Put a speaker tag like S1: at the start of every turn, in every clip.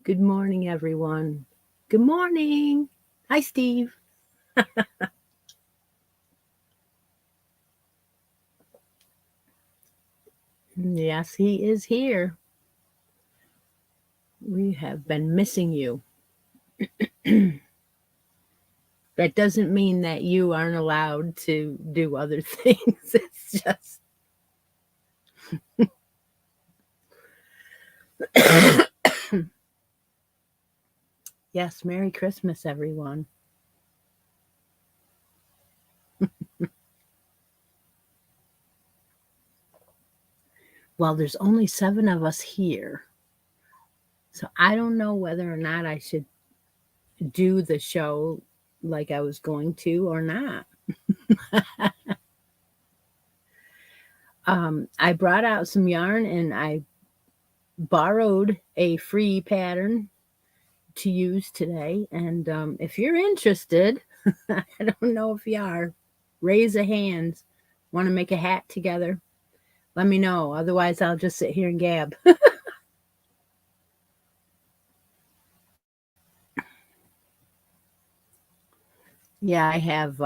S1: Good morning, everyone. Good morning. Hi, Steve. Yes, he is here. We have been missing you. That doesn't mean that you aren't allowed to do other things. It's just, yes, Merry Christmas, everyone. Well, there's only 7 of us here. So I don't know whether or not I should do the show like I was going to or not. I brought out some yarn and I borrowed a free pattern to use today. And if you're interested, I don't know if you are, raise a hand. Want to make a hat together? Let me know. Otherwise, I'll just sit here and gab. Yeah, I have.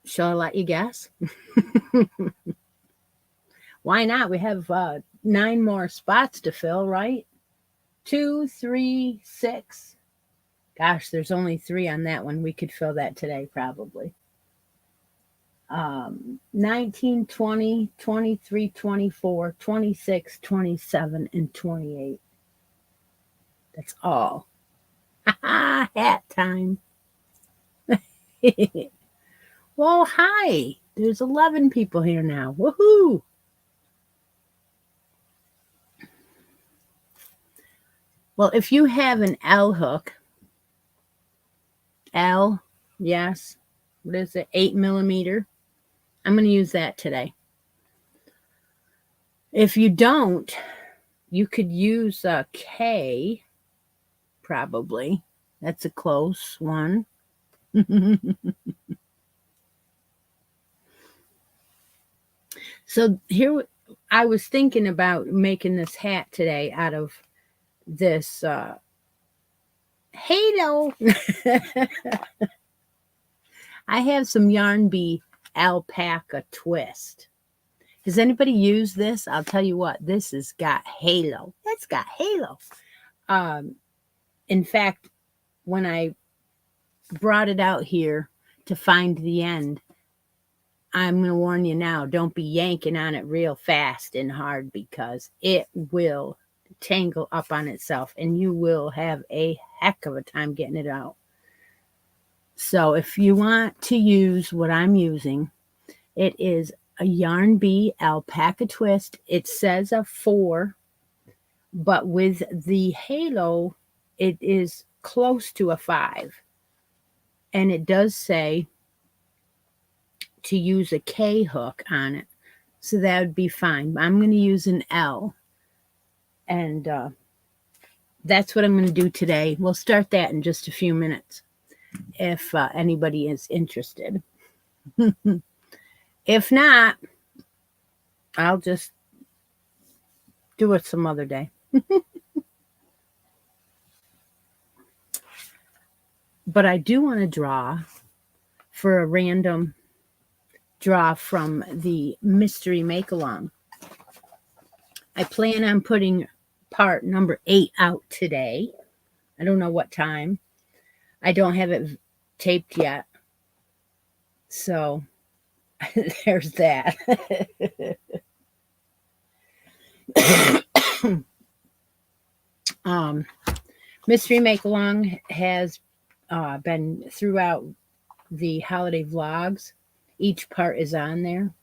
S1: Shall I let you guess? Why not? We have 9 more spots to fill, right? 2, 3, 6. Gosh, there's only 3 on that one. We could fill that today, probably. 19, 20, 23, 24, 26, 27, and 28. That's all. Hat time. Well, hi. There's 11 people here now. Woohoo. Well, if you have an L hook, L, yes, what is it? 8 millimeter. I'm going to use that today. If you don't, you could use a K, probably. That's a close one. So here, I was thinking about making this hat today out of this halo. I have some Yarn Bee alpaca twist. Has anybody used this? I'll tell you what, this has got halo. It's got halo. Um, in fact, when I brought it out here to find the end, I'm going to warn you now, don't be yanking on it real fast and hard because it will tangle up on itself and you will have a heck of a time getting it out. So if you want to use what I'm using, it is a Yarn Bee alpaca twist. It says a 4, but with the halo, it is close to a 5. And it does say to use a K hook on it. So that would be fine. I'm going to use an L. And that's what I'm going to do today. We'll start that in just a few minutes if anybody is interested. If not, I'll just do it some other day. But I do want to draw for a random draw from the mystery make along. I plan on putting part number 8 out today. I don't know what time. I don't have it taped yet. So there's that. Mystery Make Along has been throughout the holiday vlogs. Each part is on there.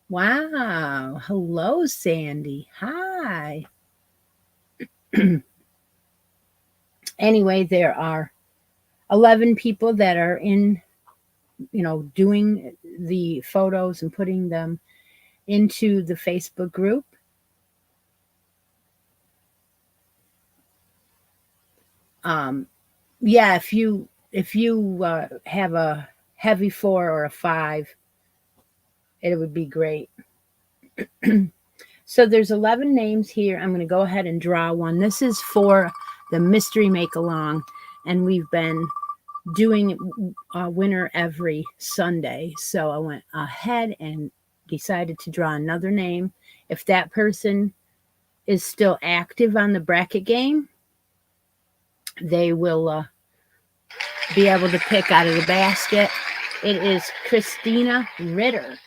S1: Wow. Hello, Sandy. Hi. Anyway, there are 11 people that are in, doing the photos and putting them into the Facebook group. Yeah, if you have a heavy 4 or a 5, it would be great. So there's 11 names here. I'm going to go ahead and draw one. This is for the mystery make along, and we've been doing a winner every Sunday. So I went ahead and decided to draw another name. If that person is still active on the bracket game, they will be able to pick out of the basket. It is Christina Ritter.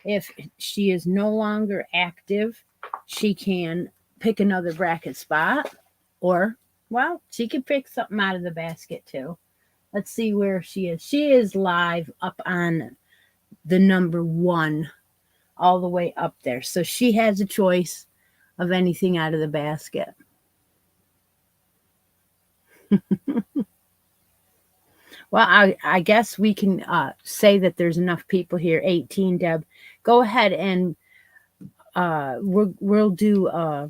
S1: If she is no longer active, she can pick another bracket spot, or, well, she can pick something out of the basket too. Let's see where she is. She is live up on the number 1, all the way up there. So she has a choice of anything out of the basket. Well, I guess we can say that there's enough people here. 18, Deb. Go ahead and we'll do a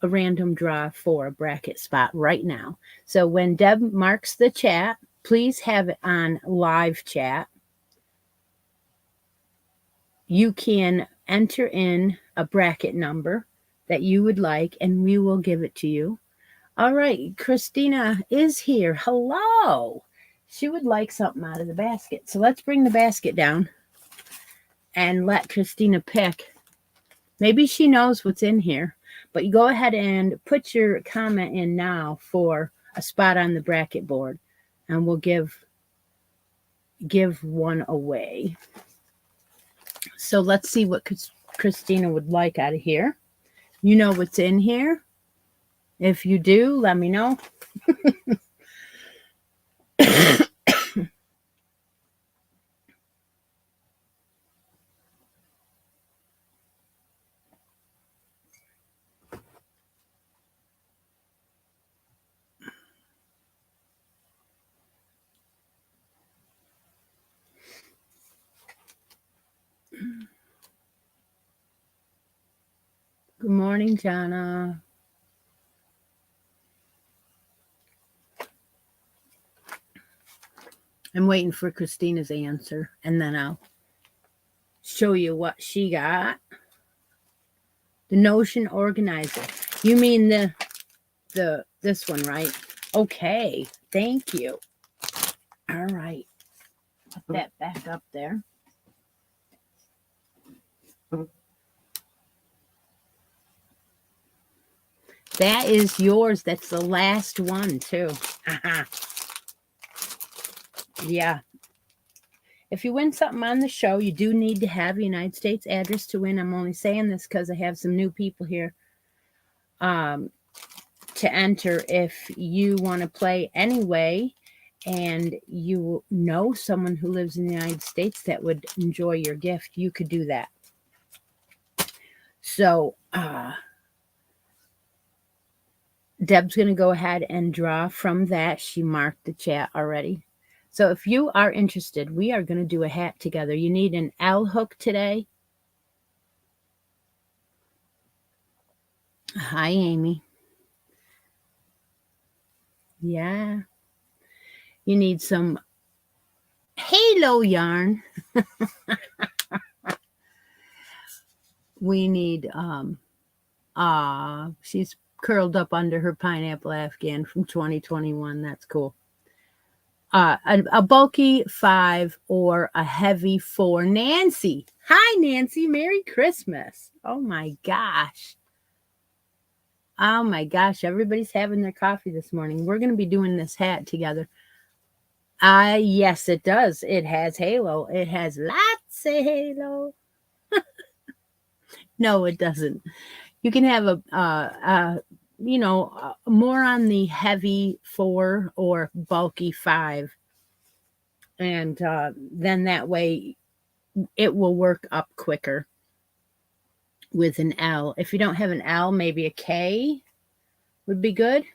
S1: random draw for a bracket spot right now. So when Deb marks the chat, please have it on live chat. You can enter in a bracket number that you would like, and we will give it to you. All right, Christina is here. Hello. She would like something out of the basket. So let's bring the basket down and let Christina pick. Maybe she knows what's in here, but you go ahead and put your comment in now for a spot on the bracket board, and we'll give one away. So let's see what Christina would like out of here. You know what's in here? If you do, let me know. Good morning, Jana. I'm waiting for Christina's answer, and then I'll show you what she got. The Notion Organizer. You mean this one, right? Okay, thank you. All right, put that back up there. That is yours. That's the last one too. Yeah. If you win something on the show, you do need to have a United States address to win. I'm only saying this because I have some new people here to enter. If you want to play anyway, and you know someone who lives in the United States that would enjoy your gift, you could do that. So Deb's going to go ahead and draw from that. She marked the chat already. So if you are interested, we are going to do a hat together. You need an L hook today. Hi, Amy. Yeah. You need some halo yarn. We need, she's curled up under her pineapple afghan from 2021. That's cool. A bulky 5 or a heavy 4. Nancy. Hi, Nancy. Merry Christmas. Oh, my gosh. Oh, my gosh. Everybody's having their coffee this morning. We're going to be doing this hat together. Yes, it does. It has halo. It has lots of halo. No, it doesn't. You can have more on the heavy 4 or bulky 5. And then that way it will work up quicker with an L. If you don't have an L, maybe a K would be good.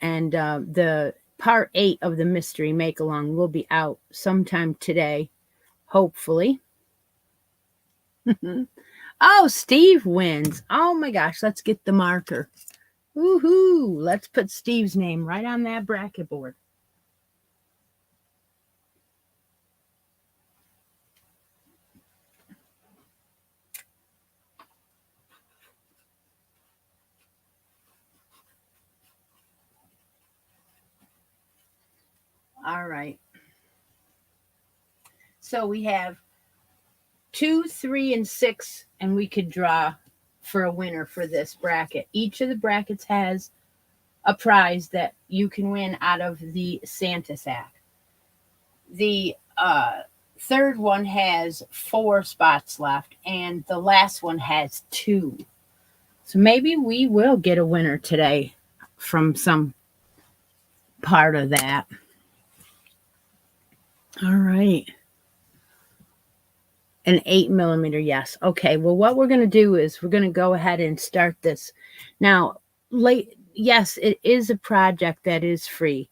S1: And the part 8 of the mystery make along will be out sometime today, hopefully. Oh, Steve wins. Oh my gosh, let's get the marker. Woohoo! Let's put Steve's name right on that bracket board. All right. So we have 2, 3, and 6, and we could draw for a winner for this bracket. Each of the brackets has a prize that you can win out of the Santa sack. The third one has 4 spots left, and the last one has 2. So maybe we will get a winner today from some part of that. All right. An 8mm, yes. Okay, well, what we're going to do is we're going to go ahead and start this. Now, yes, it is a project that is free,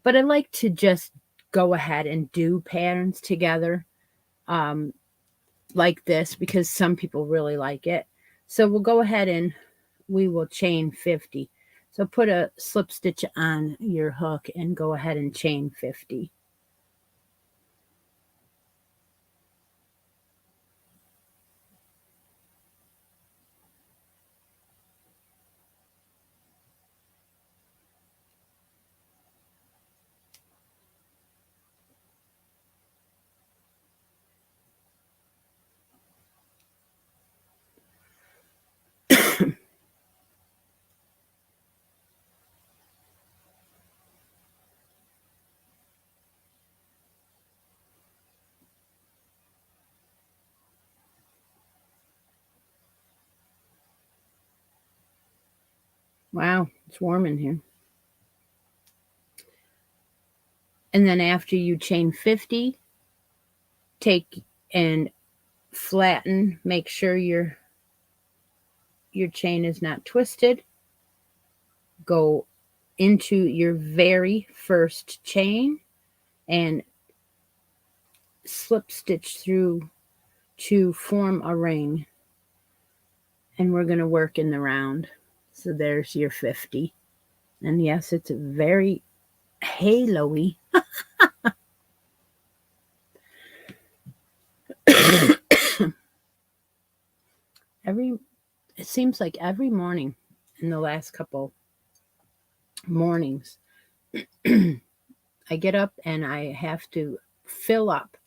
S1: but I like to just go ahead and do patterns together like this because some people really like it. So we'll go ahead and we will chain 50. So put a slip stitch on your hook and go ahead and chain 50. Wow, it's warm in here. And then after you chain 50, take and flatten, make sure your chain is not twisted. Go into your very first chain and slip stitch through to form a ring. And we're going to work in the round. So there's your 50. And yes, it's very halo-y. It seems like every morning in the last couple mornings, I get up and I have to fill up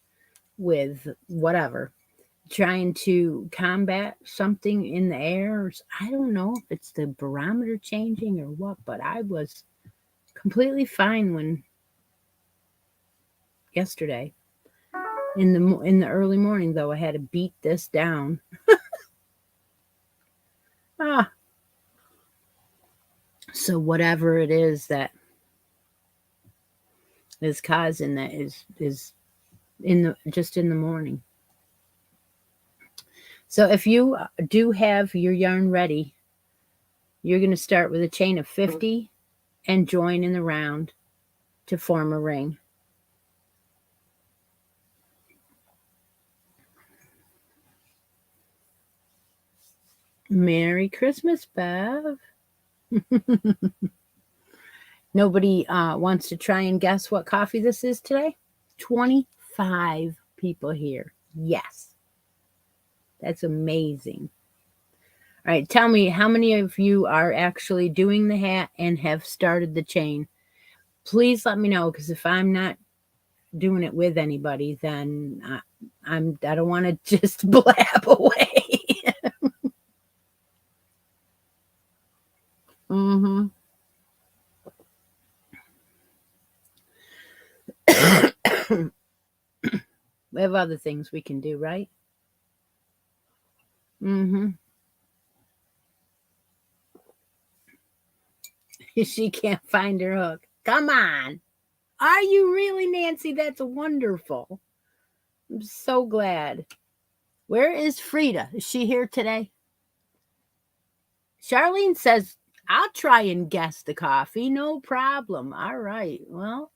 S1: with whatever, trying to combat something in the air. I don't know if it's the barometer changing or what, but I was completely fine when yesterday in the early morning, though I had to beat this down. So whatever it is that is causing that is just in the morning. So if you do have your yarn ready, you're going to start with a chain of 50 and join in the round to form a ring. Merry Christmas, Bev. Nobody wants to try and guess what coffee this is today? 25 people here. Yes. That's amazing. All right, tell me how many of you are actually doing the hat and have started the chain. Please let me know, because if I'm not doing it with anybody, then I don't want to just blab away. Mm-hmm. We have other things we can do, right? Mm-hmm. She can't find her hook. Come on. Are you really, Nancy? That's wonderful. I'm so glad. Where is Frida? Is she here today? Charlene says, I'll try and guess the coffee. No problem. All right. Well,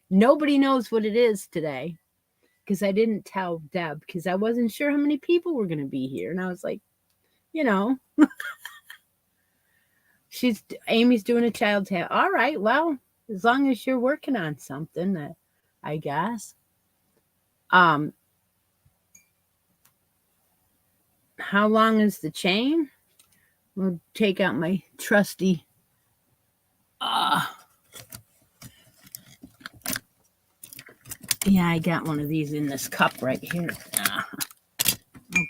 S1: nobody knows what it is today because I didn't tell Deb because I wasn't sure how many people were going to be here. And I was like, Amy's doing a child's hat. All right. Well, as long as you're working on something, that I guess. How long is the chain? We'll take out my trusty Yeah, I got one of these in this cup right here.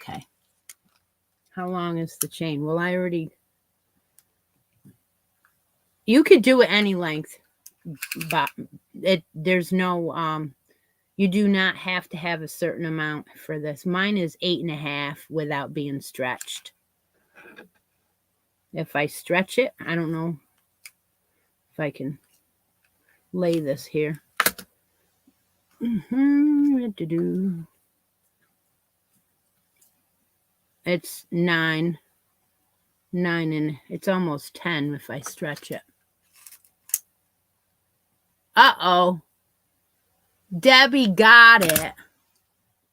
S1: Okay. How long is the chain? Well, I already... You could do it any length, but there's no... You do not have to have a certain amount for this. Mine is 8.5 without being stretched. If I stretch it, I don't know if I can lay this here. It's 9, and it's almost 10 if I stretch it. Uh-oh. Debbie got it.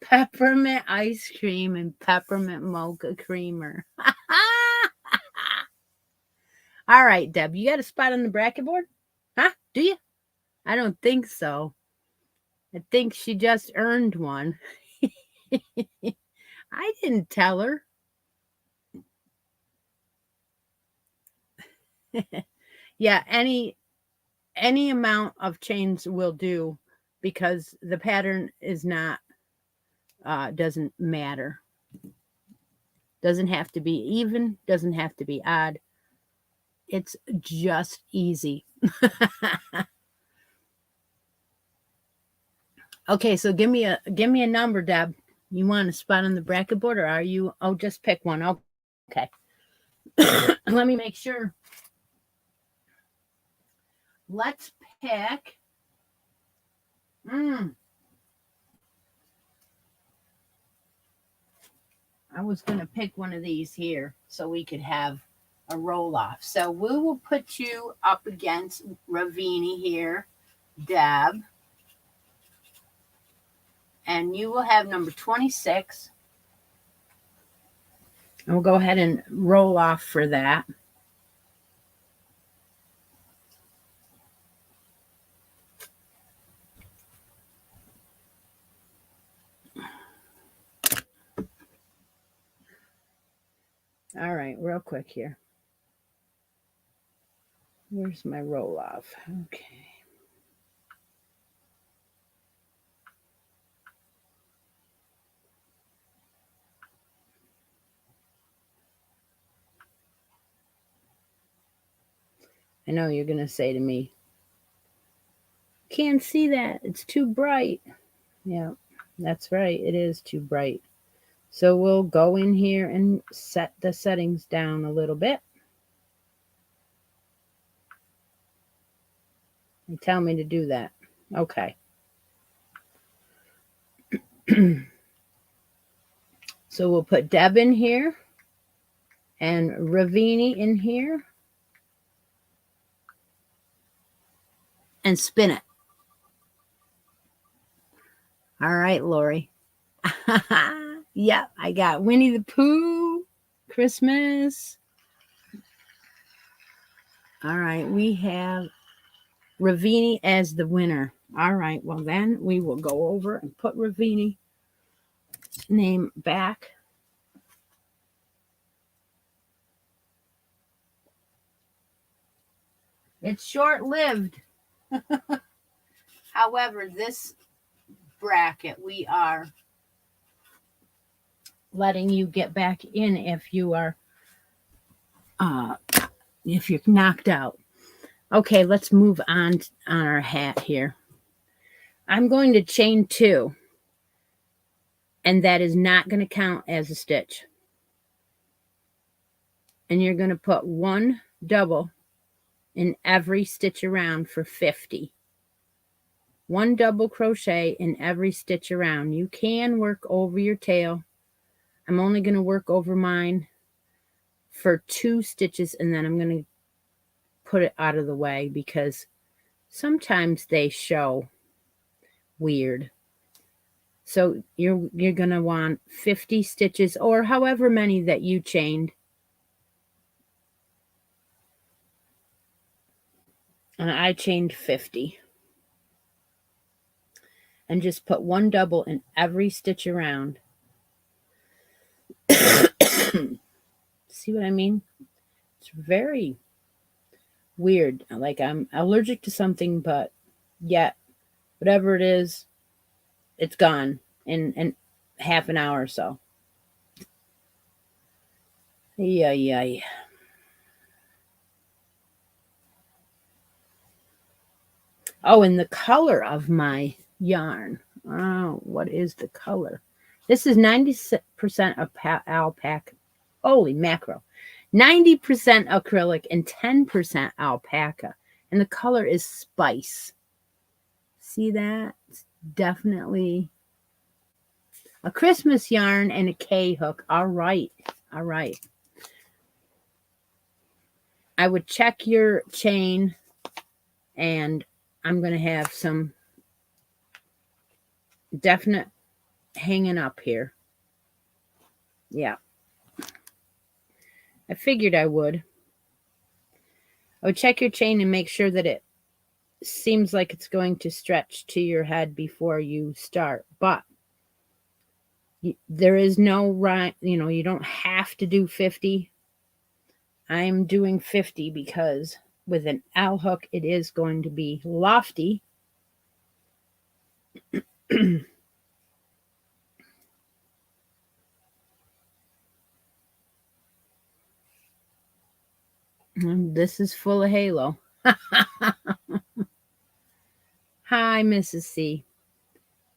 S1: Peppermint ice cream and peppermint mocha creamer. All right, Deb, you got a spot on the bracket board? Huh? Do you? I don't think so. I think she just earned one. I didn't tell her. Yeah, any amount of chains will do because the pattern is not doesn't matter. Doesn't have to be even, doesn't have to be odd. It's just easy. Okay, so give me a number, Deb. You want a spot on the bracket board, or are you? Oh, just pick one. Okay. Let me make sure. Let's pick. I was going to pick one of these here so we could have a roll off. So we will put you up against Ravini here, Deb. And you will have number 26. And we'll go ahead and roll off for that. All right, real quick here. Where's my roll off? Okay. I know you're going to say to me, can't see that. It's too bright. Yeah, that's right. It is too bright. So we'll go in here and set the settings down a little bit. They tell me to do that. Okay. So we'll put Deb in here and Ravini in here and spin it. All right, Lori. Yeah, I got Winnie the Pooh, Christmas. All right, we have Ravini as the winner. All right, well then we will go over and put Ravini name back. It's short-lived. However, this bracket, we are letting you get back in if you are if you're knocked out. Okay, let's move on our hat here. I'm going to chain 2, and that is not going to count as a stitch. And you're going to put 1 double in every stitch around for 50. 1 double crochet in every stitch around. You can work over your tail. I'm only going to work over mine for 2 stitches, and then I'm going to put it out of the way because sometimes they show weird. So you're going to want 50 stitches or however many that you chained. And I chained 50. And just put 1 double in every stitch around. See what I mean? It's very weird. Like I'm allergic to something, but yet whatever it is, it's gone in half an hour or so. Yeah. Oh, and the color of my yarn. Oh, what is the color? This is 90% alpaca. Holy mackerel. 90% acrylic and 10% alpaca. And the color is spice. See that? It's definitely a Christmas yarn and a K hook. All right. I would check your chain, and I'm going to have some definite hanging up here. Yeah. I figured I would. I would check your chain and make sure that it seems like it's going to stretch to your head before you start. But there is no right, you don't have to do 50. I'm doing 50 because with an L hook, it is going to be lofty. And this is full of halo. Hi, Mrs. C.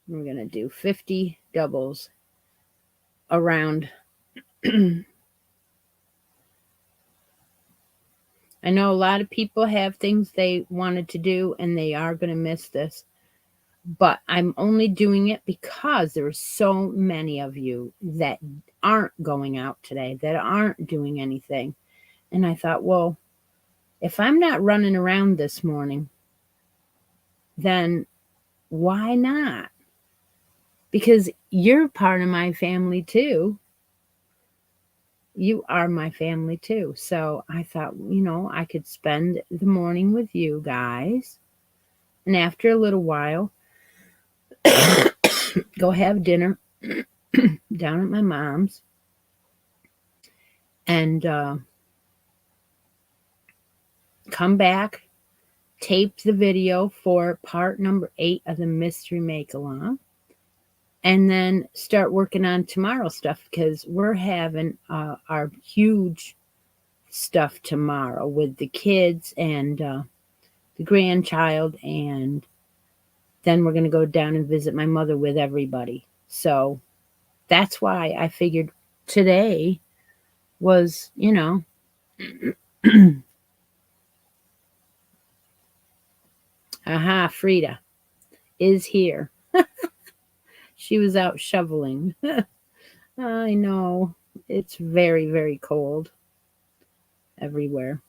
S1: We're going to do 50 doubles around. I know a lot of people have things they wanted to do, and they are going to miss this. But I'm only doing it because there are so many of you that aren't going out today, that aren't doing anything. And I thought, well, if I'm not running around this morning, then why not? Because you're part of my family too. You are my family too. So I thought, I could spend the morning with you guys. And after a little while, go have dinner down at my mom's. And come back, tape the video for part number 8 of the Mystery Make-Along. And then start working on tomorrow's stuff, because we're having our huge stuff tomorrow with the kids and the grandchild, and then we're going to go down and visit my mother with everybody. So that's why I figured today was, aha, Frida is here. She was out shoveling. I know. It's very, very cold everywhere.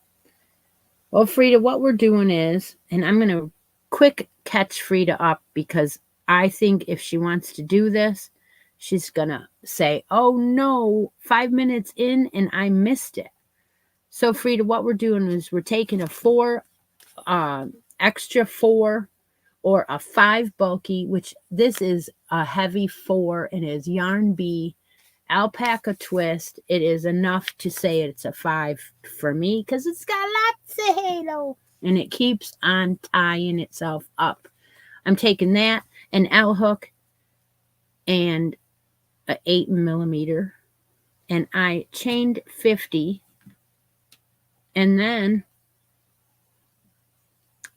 S1: Well, Frida, what we're doing is, and I'm going to quick catch Frida up, because I think if she wants to do this, she's going to say, oh no, 5 minutes in and I missed it. So Frida, what we're doing is we're taking a 4, extra 4, or a 5 bulky, which this is a heavy 4 and is yarn B alpaca twist. It is enough to say it's a 5 for me, because it's got lots of halo and it keeps on tying itself up. I'm taking that, an L hook, and an 8mm, and I chained 50, and then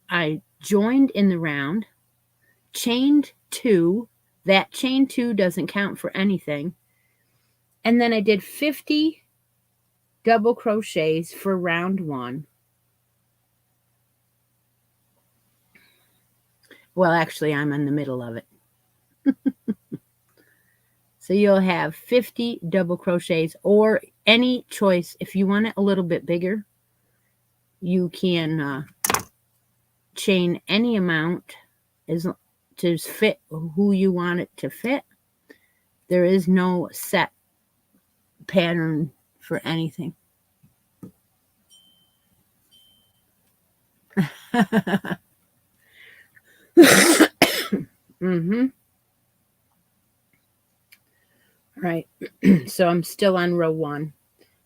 S1: I joined in the round, chained 2. That chain 2 doesn't count for anything. And then I did 50 double crochets for round 1. Well, actually, I'm in the middle of it. So you'll have 50 double crochets, or any choice. If you want it a little bit bigger, you can chain any amount as to fit who you want it to fit. There is no set pattern for anything. Right. So I'm still on row 1,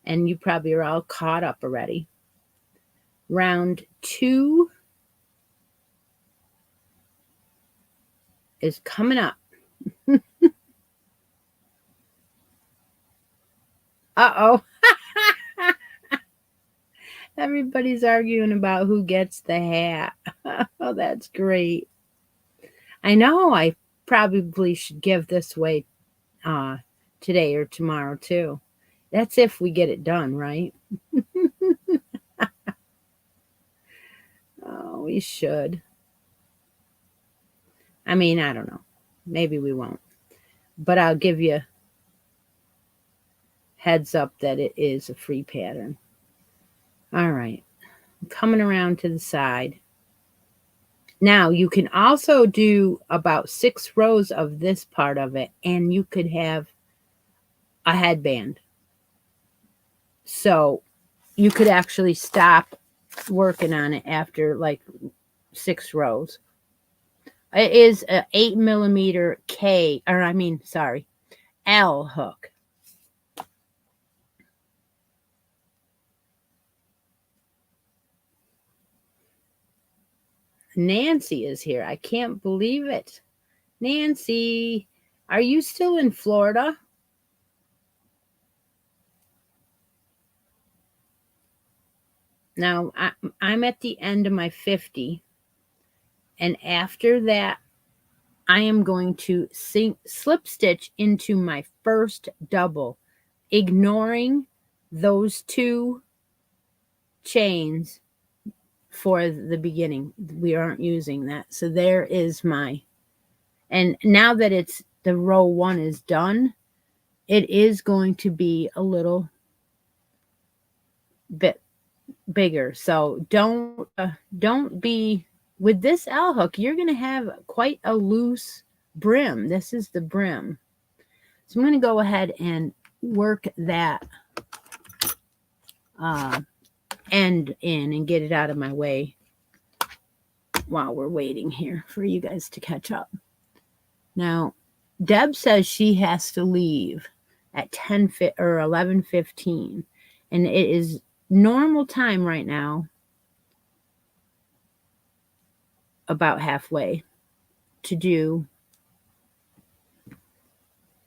S1: and you probably are all caught up already. Round 2 is coming up Uh-oh. Everybody's arguing about who gets the hat. Oh, that's great. I know I probably should give this away today or tomorrow too. That's if we get it done, right? Oh, we should. I mean, I don't know. Maybe we won't. But I'll give you heads up that it is a free pattern. All right. I'm coming around to the side. Now, you can also do about 6 rows of this part of it, and you could have a headband. So you could actually stop working on it after like 6 rows. It is a 8mm L hook. Nancy is here. I can't believe it. Nancy, are you still in Florida? Now, I'm at the end of my 50. And after that, I am going to slip stitch into my first double, ignoring those 2 chains for the beginning. We aren't using that. So there is my, and now that it's the row 1 is done, it is going to be a little bit bigger. So don't be with this L hook. You're going to have quite a loose brim. This is the brim. So I'm going to go ahead and work that end in and get it out of my way while we're waiting here for you guys to catch up. Now, Deb says she has to leave at 11:15, and it is normal time right now, about halfway, to do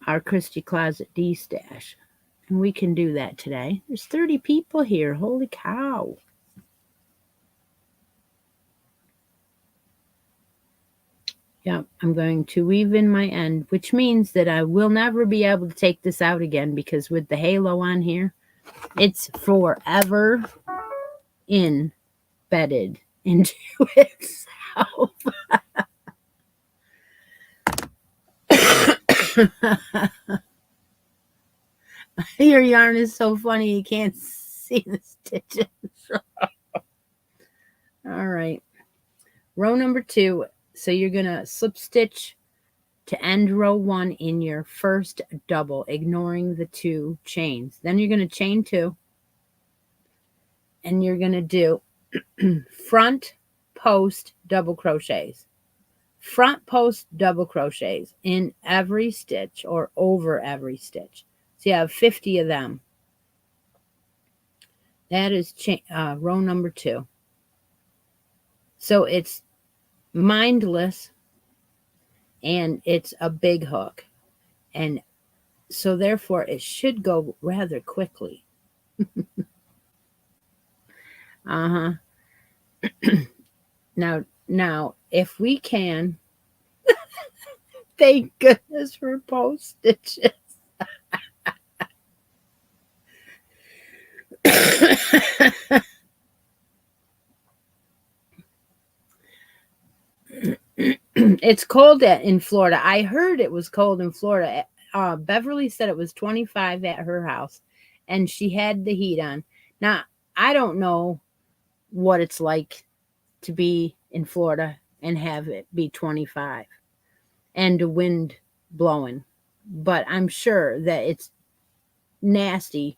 S1: our Christi Closet D-stash. And we can do that today. There's 30 people here. Holy cow. Yep, I'm going to weave in my end, which means that I will never be able to take this out again, because with the halo on here, it's forever embedded into itself. Your yarn is so funny you can't see the stitches. All right. Row number 2. So you're going to slip stitch to end row 1 in your first double, ignoring the 2 chains. Then you're going to chain 2. And you're going to do front post double crochets. Front post double crochets in every stitch or over every stitch. So you have 50 of them. That is row number 2. So it's mindless and it's a big hook. And so therefore it should go rather quickly. Uh-huh. Now, if we can, thank goodness for post stitches. It's cold in Florida. I heard it was cold in Florida. Beverly said it was 25 at her house, and she had the heat on. Now, I don't know what it's like to be in Florida and have it be 25 and the wind blowing, but I'm sure that it's nasty,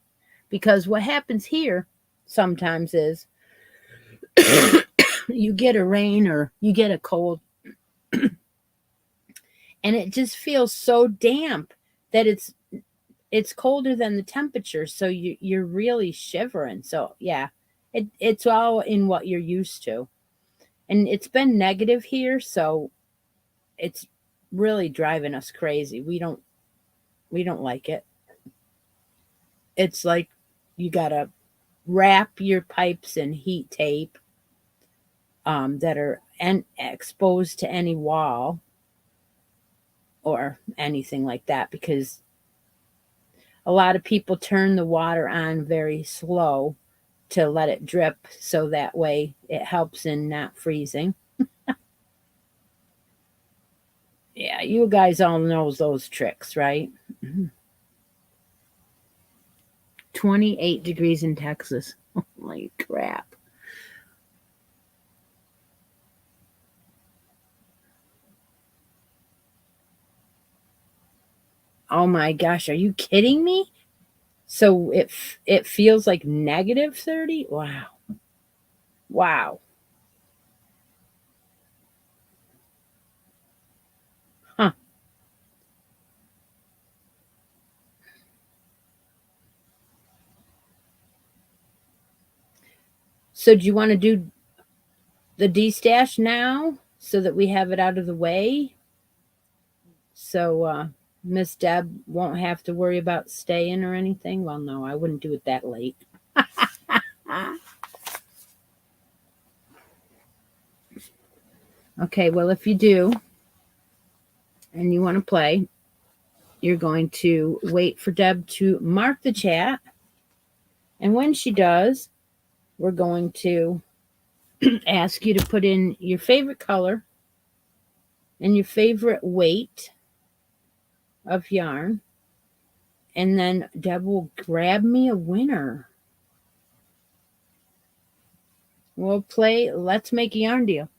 S1: because what happens here sometimes is you get a rain or you get a cold and it just feels so damp that it's colder than the temperature, so you're really shivering. So yeah, it's all in what you're used to, and it's been negative here, so it's really driving us crazy. We don't like it. It's like you gotta wrap your pipes in heat tape that are exposed to any wall or anything like that, because a lot of people turn the water on very slow to let it drip, so that way it helps in not freezing. Yeah, you guys all know those tricks, right? 28 degrees in Texas. Holy crap. Oh my gosh, are you kidding me? So it feels like negative 30? Wow. Wow. Huh. So do you want to do the D-stash now so that we have it out of the way? So Miss Deb won't have to worry about staying or anything? Well, no, I wouldn't do it that late. Okay, well, if you do and you want to play, you're going to wait for Deb to mark the chat. And when she does, we're going to ask you to put in your favorite color and your favorite weight of yarn. And then Deb will grab me a winner. We'll play Let's Make a Yarn Deal.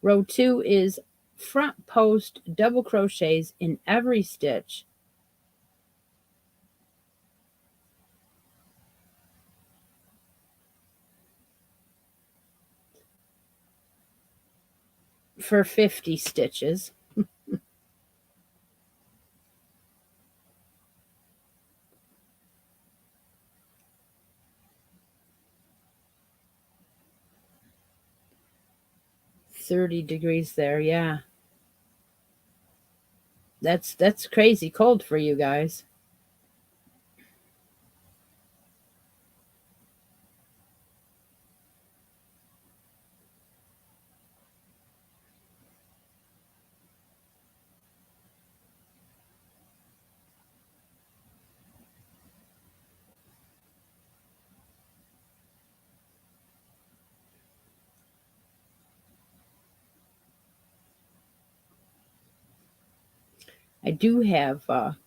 S1: Row 2 is front post double crochets in every stitch. For 50 stitches. $30 there, yeah. That's crazy cold for you guys. I do have a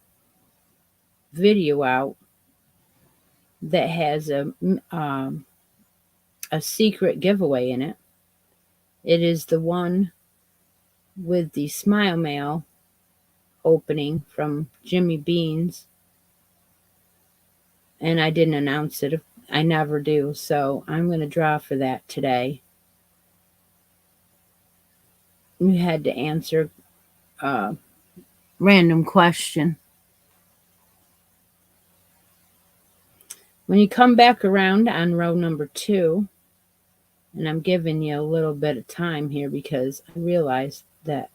S1: video out that has a secret giveaway in it. It is the one with the Smile Mail opening from Jimmy Beans. And I didn't announce it. I never do. So I'm going to draw for that today. You had to answer a random question. When you come back around on row number 2, and I'm giving you a little bit of time here because I realized that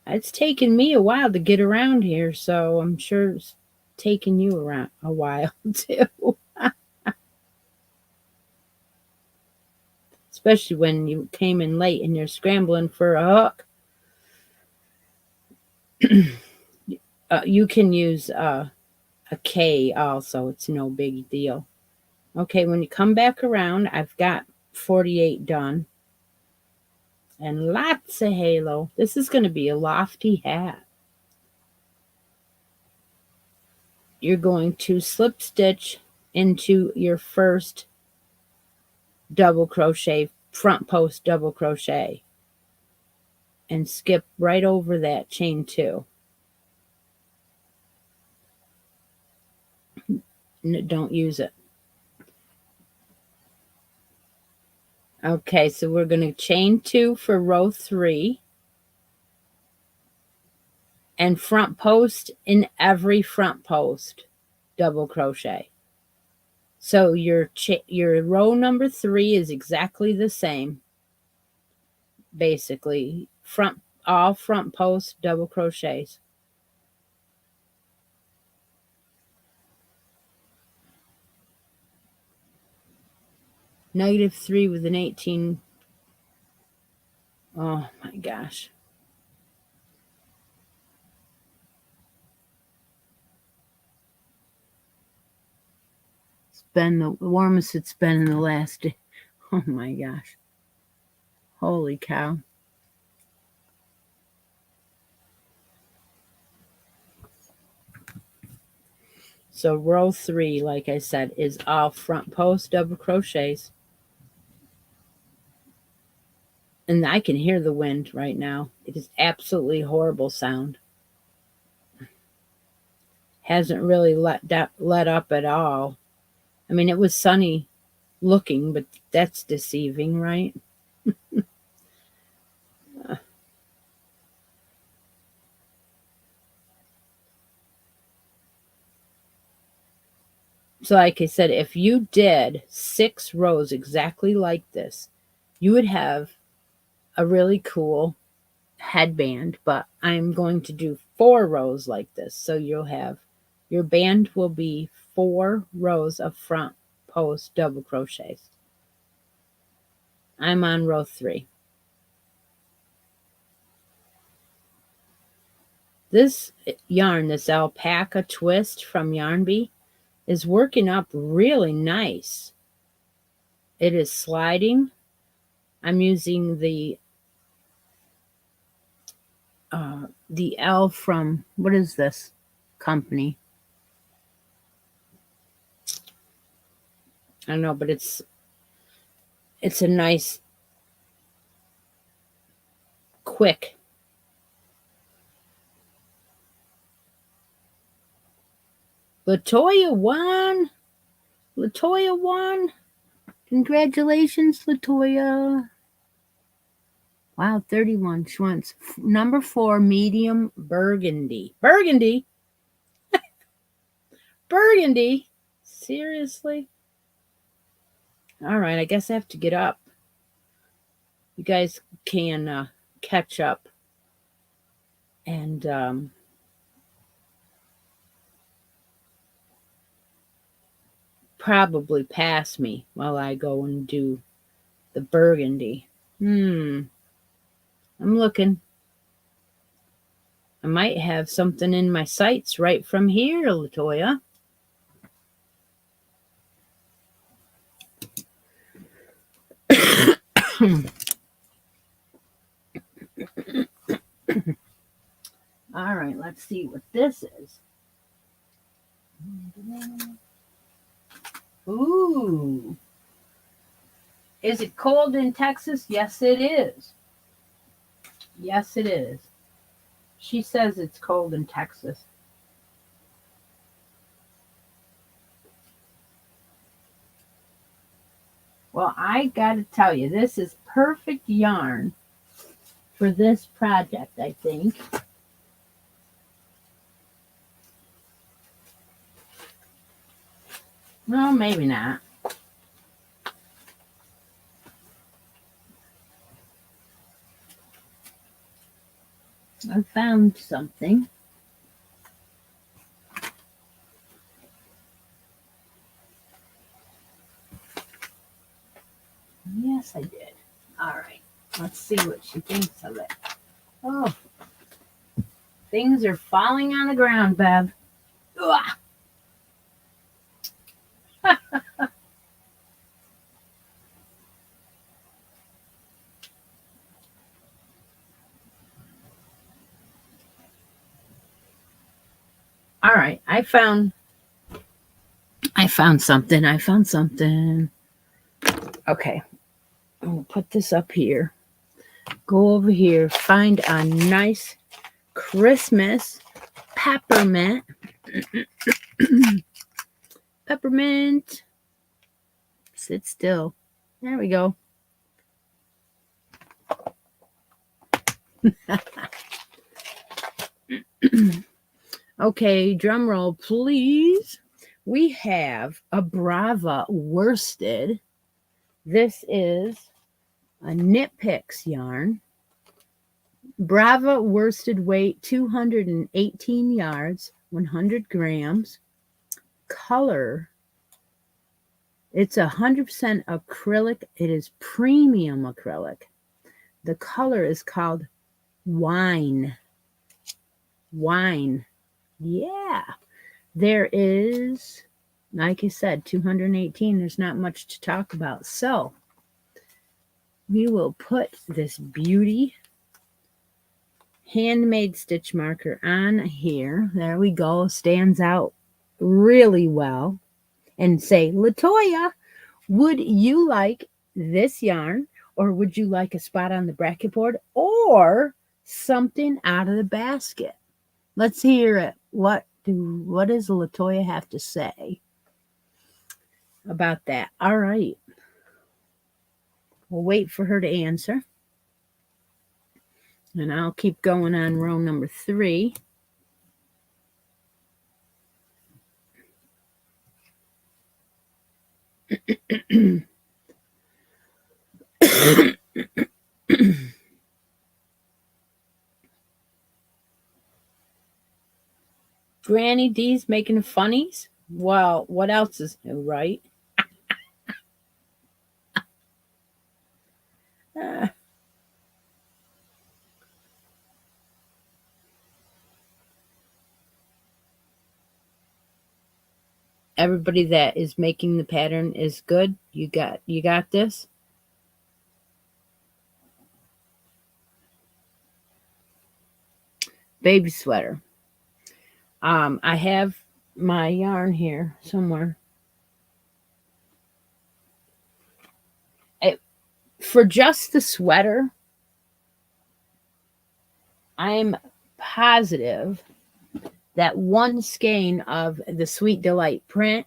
S1: it's taken me a while to get around here, so I'm sure it's taking you around a while too. Especially when you came in late and you're scrambling for a hook. You can use a K also. It's no big deal. Okay, when you come back around, I've got 48 done. And lots of halo. This is going to be a lofty hat. You're going to slip stitch into your first double crochet, front post double crochet, and skip right over that chain 2. Don't use it. Okay, so we're going to chain 2 for row 3 and front post in every front post double crochet. So your row number 3 is exactly the same. basically. All front post double crochets. -3 with an 18. Oh my gosh. It's been the warmest it's been in the last day. Oh my gosh. Holy cow. So row 3, like I said, is all front post double crochets. And I can hear the wind right now. It is absolutely horrible sound. Hasn't really let up at all. I mean, it was sunny looking, but that's deceiving, right? So like I said, if you did 6 rows exactly like this, you would have a really cool headband, but I'm going to do 4 rows like this. So you'll have, your band will be 4 rows of front post double crochets. I'm on row 3. This yarn, this alpaca twist from Yarn Bee, is working up really nice. It is sliding. I'm using the L from, what is this company? I don't know, but it's a nice, quick. Latoya won. Latoya won. Congratulations, Latoya. Wow, 31. She wants number 4, medium burgundy. Burgundy? Burgundy? Seriously? All right, I guess I have to get up. You guys can catch up and probably pass me while I go and do the burgundy. I'm looking. I might have something in my sights right from here, Latoya. All right, let's see what this is. Ooh. Is it cold in Texas? Yes, it is. Yes, it is. She says it's cold in Texas. Well, I got to tell you, this is perfect yarn for this project, I think. No, maybe not. I found something. Yes, I did. All right. Let's see what she thinks of it. Oh, things are falling on the ground, Bev. All right. I found something. Okay. I'm going to put this up here. Go over here. Find a nice Christmas peppermint. Peppermint. Sit still. There we go. Okay, drum roll, please. We have a Brava worsted. This is A Knit Picks yarn. Brava worsted weight 218 yards, 100 grams. Color, it's 100% acrylic. It is premium acrylic. The color is called wine. Wine. Yeah. There is, like I said, 218. There's not much to talk about. So we will put this beauty handmade stitch marker on here. There we go. Stands out really well. And say, Latoya, would you like this yarn, or would you like a spot on the bracket board, or something out of the basket? Let's hear it. What does Latoya have to say about that? All right. We'll wait for her to answer. And I'll keep going on row number 3. Granny D's making funnies? Well, what else is new, right? Everybody that is making the pattern is good. You got this. Baby sweater. I have my yarn here somewhere. For just the sweater, I'm positive that one skein of the Sweet Delight print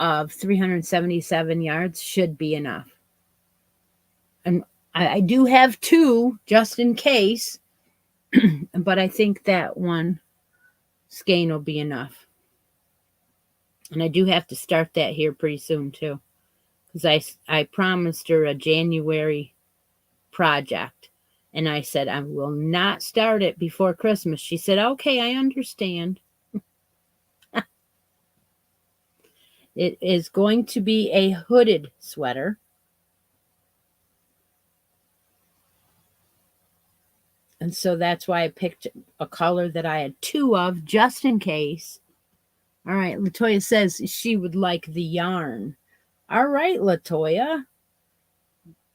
S1: of 377 yards should be enough. And I do have 2 just in case, but I think that one skein will be enough. And I do have to start that here pretty soon too, because I promised her a January project, and I said I will not start it before Christmas. She said, okay, I understand. It is going to be a hooded sweater. And so that's why I picked a color that I had 2 of, just in case. All right, Latoya says she would like the yarn. All right, Latoya.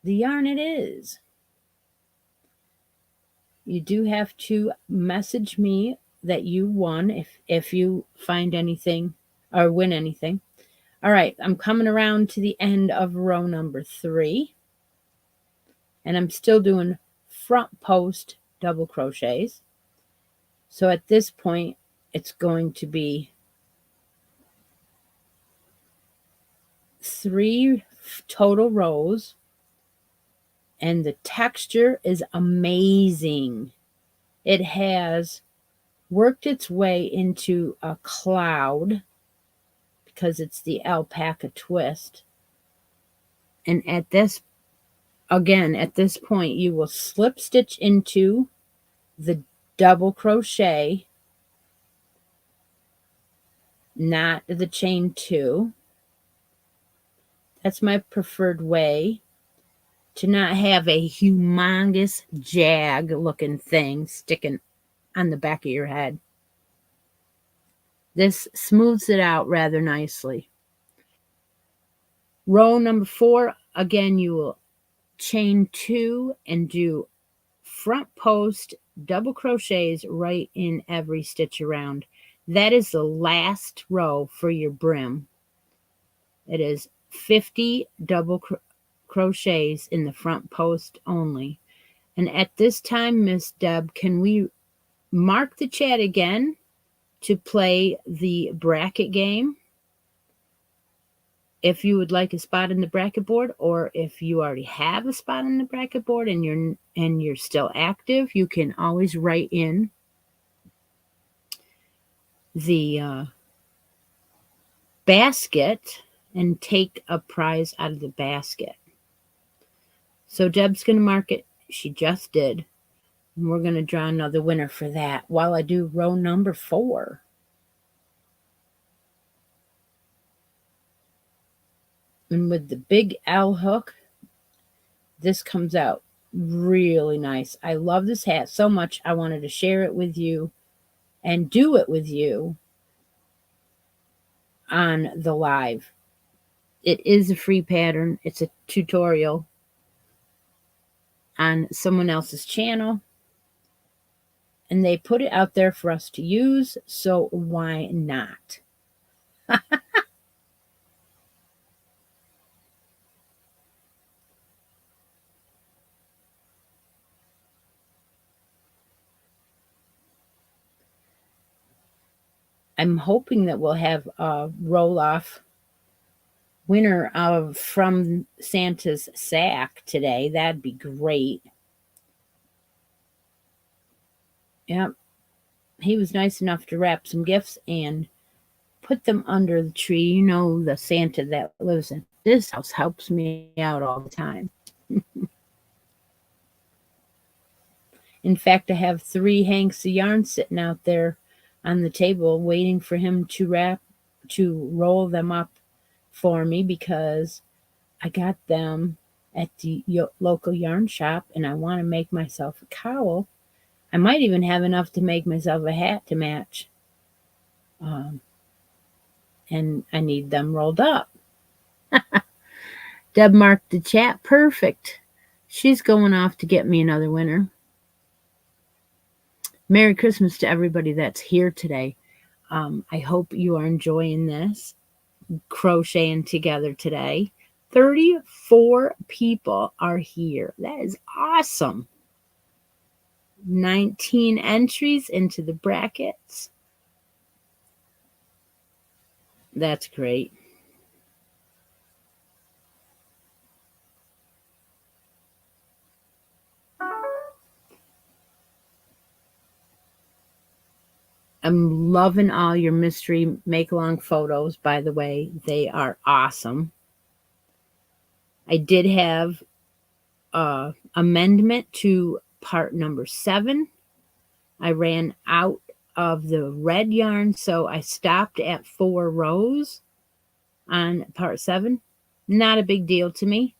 S1: The yarn it is. You do have to message me that you won if you find anything or win anything. All right, I'm coming around to the end of row number 3. And I'm still doing front post double crochets. So at this point, it's going to be 3 total rows. And the texture is amazing. It has worked its way into a cloud because it's the alpaca twist. And at this point, you will slip stitch into the double crochet, not the chain 2. That's my preferred way to not have a humongous jag looking thing sticking on the back of your head. This smooths it out rather nicely. Row number 4, again, you will chain 2 and do front post double crochets right in every stitch around. That is the last row for your brim. It is 50 double crochets in the front post only. And at this time, Miss Deb, can we mark the chat again to play the bracket game? If you would like a spot in the bracket board, or if you already have a spot in the bracket board and you're still active, you can always write in the basket and take a prize out of the basket. So Deb's going to mark it. She just did. And we're going to draw another winner for that while I do row number 4. And with the big L hook, this comes out really nice. I love this hat so much. I wanted to share it with you and do it with you on the live. It is a free pattern. It's a tutorial on someone else's channel. And they put it out there for us to use, so why not? I'm hoping that we'll have a roll-off winner from Santa's sack today. That'd be great. Yep. He was nice enough to wrap some gifts and put them under the tree. You know, the Santa that lives in this house helps me out all the time. In fact, I have 3 hanks of yarn sitting out there on the table waiting for him to roll them up for me, because I got them at the local yarn shop and I want to make myself a cowl. I might even have enough to make myself a hat to match. And I need them rolled up. Deb marked the chat. Perfect. She's going off to get me another winner. Merry Christmas to everybody that's here today. I hope you are enjoying this crocheting together today. 34 people are here. That is awesome. 19 entries into the brackets. That's great. I'm loving all your mystery make-along photos, by the way. They are awesome. I did have amendment to part number 7. I ran out of the red yarn, so I stopped at 4 rows on part 7. Not a big deal to me.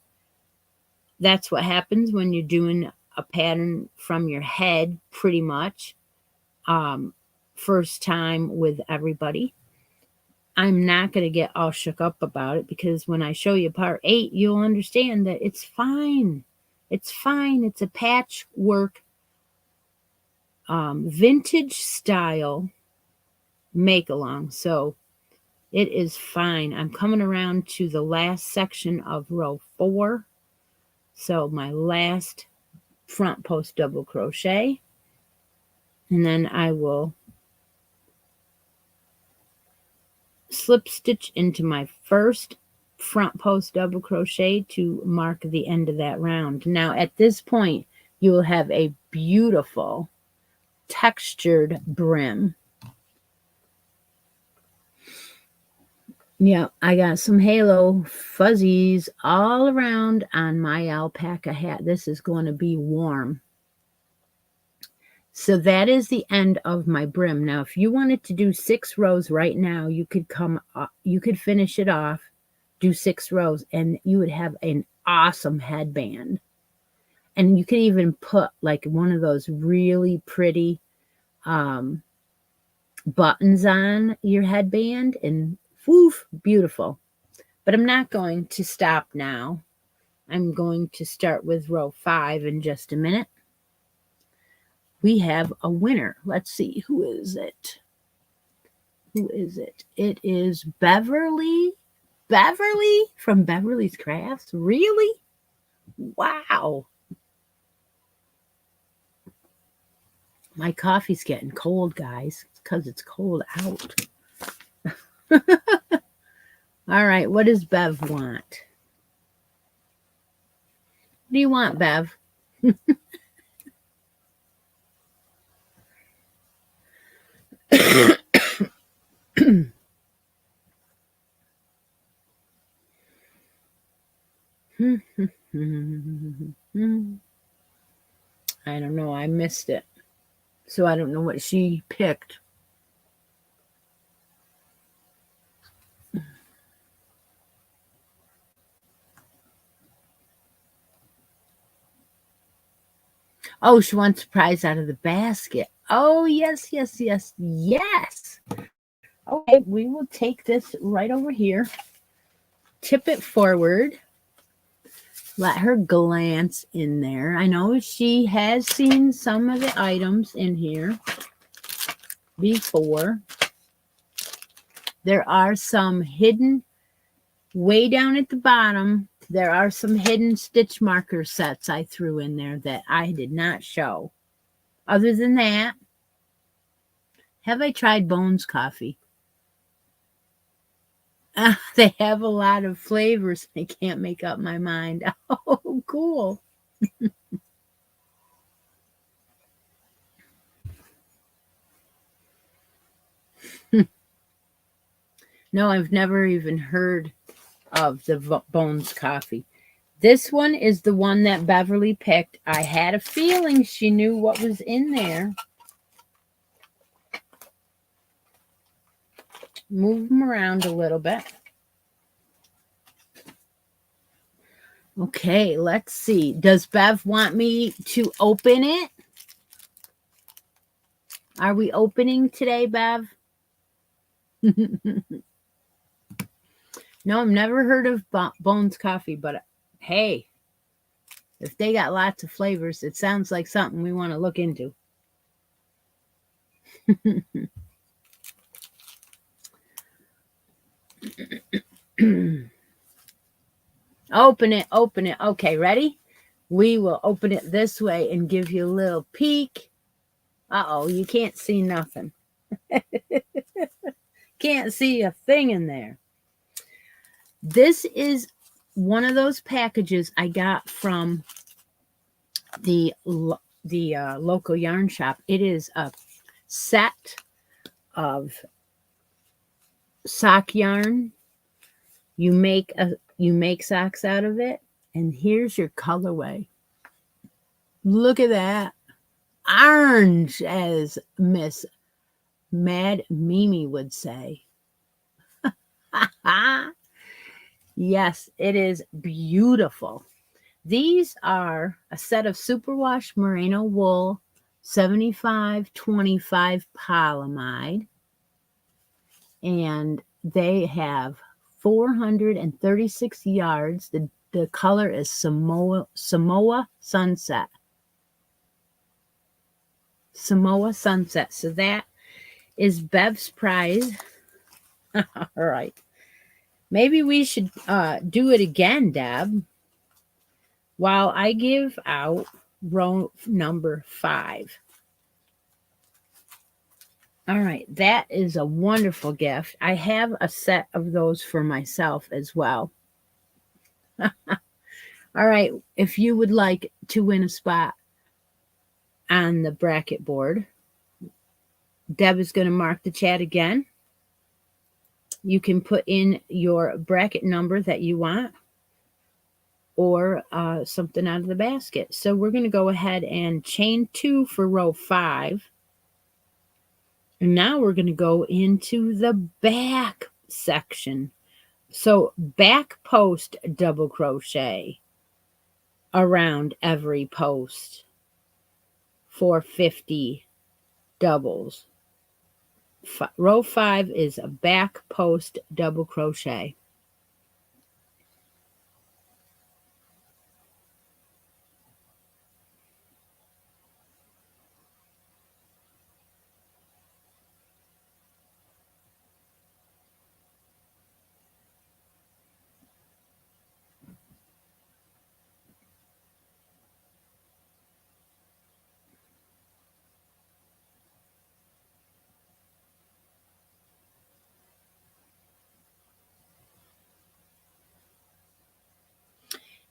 S1: That's what happens when you're doing a pattern from your head, pretty much. First time with everybody. I'm not going to get all shook up about it, because when I show you part 8, you'll understand that it's fine. It's fine. It's a patchwork, vintage style make-along. So it is fine. I'm coming around to the last section of row 4. So my last front post double crochet. And then I will slip stitch into my first front post double crochet to mark the end of that round. Now at this point, you will have a beautiful textured brim. Yeah, I got some halo fuzzies all around on my alpaca hat. This is going to be warm. So that is the end of my brim. Now, if you wanted to do 6 rows right now, you could finish it off, do 6 rows, and you would have an awesome headband. And you could even put like one of those really pretty buttons on your headband, and woof, beautiful. But I'm not going to stop now. I'm going to start with row 5 in just a minute. We have a winner. Let's see, who is it? Who is it? It is Beverly. Beverly from Beverly's Crafts. Really? Wow. My coffee's getting cold, guys. It's because it's cold out. All right, what does Bev want? What do you want, Bev? I don't know. I missed it. So I don't know what she picked. Oh, she wants a prize out of the basket. Oh, yes, yes, yes, yes. Okay, we will take this right over here. Tip it forward. Let her glance in there. I know she has seen some of the items in here before. There are some hidden way down at the bottom. There are some hidden stitch marker sets I threw in there that I did not show. Other than that, have I tried Bones coffee? They have a lot of flavors. I can't make up my mind. Oh, cool. No, I've never even heard of the Bones coffee. This one is the one that Beverly picked. I had a feeling she knew what was in there. Move them around a little bit. Okay, let's see. Does Bev want me to open it? Are we opening today, Bev? No, I've never heard of Bones Coffee, but hey, if they got lots of flavors, it sounds like something we want to look into. Open it, open it. Okay, ready? We will open it this way and give you a little peek. Uh-oh, you can't see nothing. Can't see a thing in there. This is one of those packages I got from the local yarn shop. It is a set of sock yarn. You make socks out of it, and here's your colorway. Look at that. Orange, as Miss Mad Mimi would say. Yes, it is beautiful. These are a set of superwash merino wool 75-25 polyamide, and they have 436 yards. The color is Samoa Sunset. Samoa Sunset. So that is Bev's prize. All right. Maybe we should do it again, Deb, while I give out row number 5. All right. That is a wonderful gift. I have a set of those for myself as well. All right. If you would like to win a spot on the bracket board, Deb is going to mark the chat again. You can put in your bracket number that you want or something out of the basket. So we're going to go ahead and chain 2 for row 5. And now we're going to go into the back section. So back post double crochet around every post for 50 doubles. Row 5 is a back post double crochet.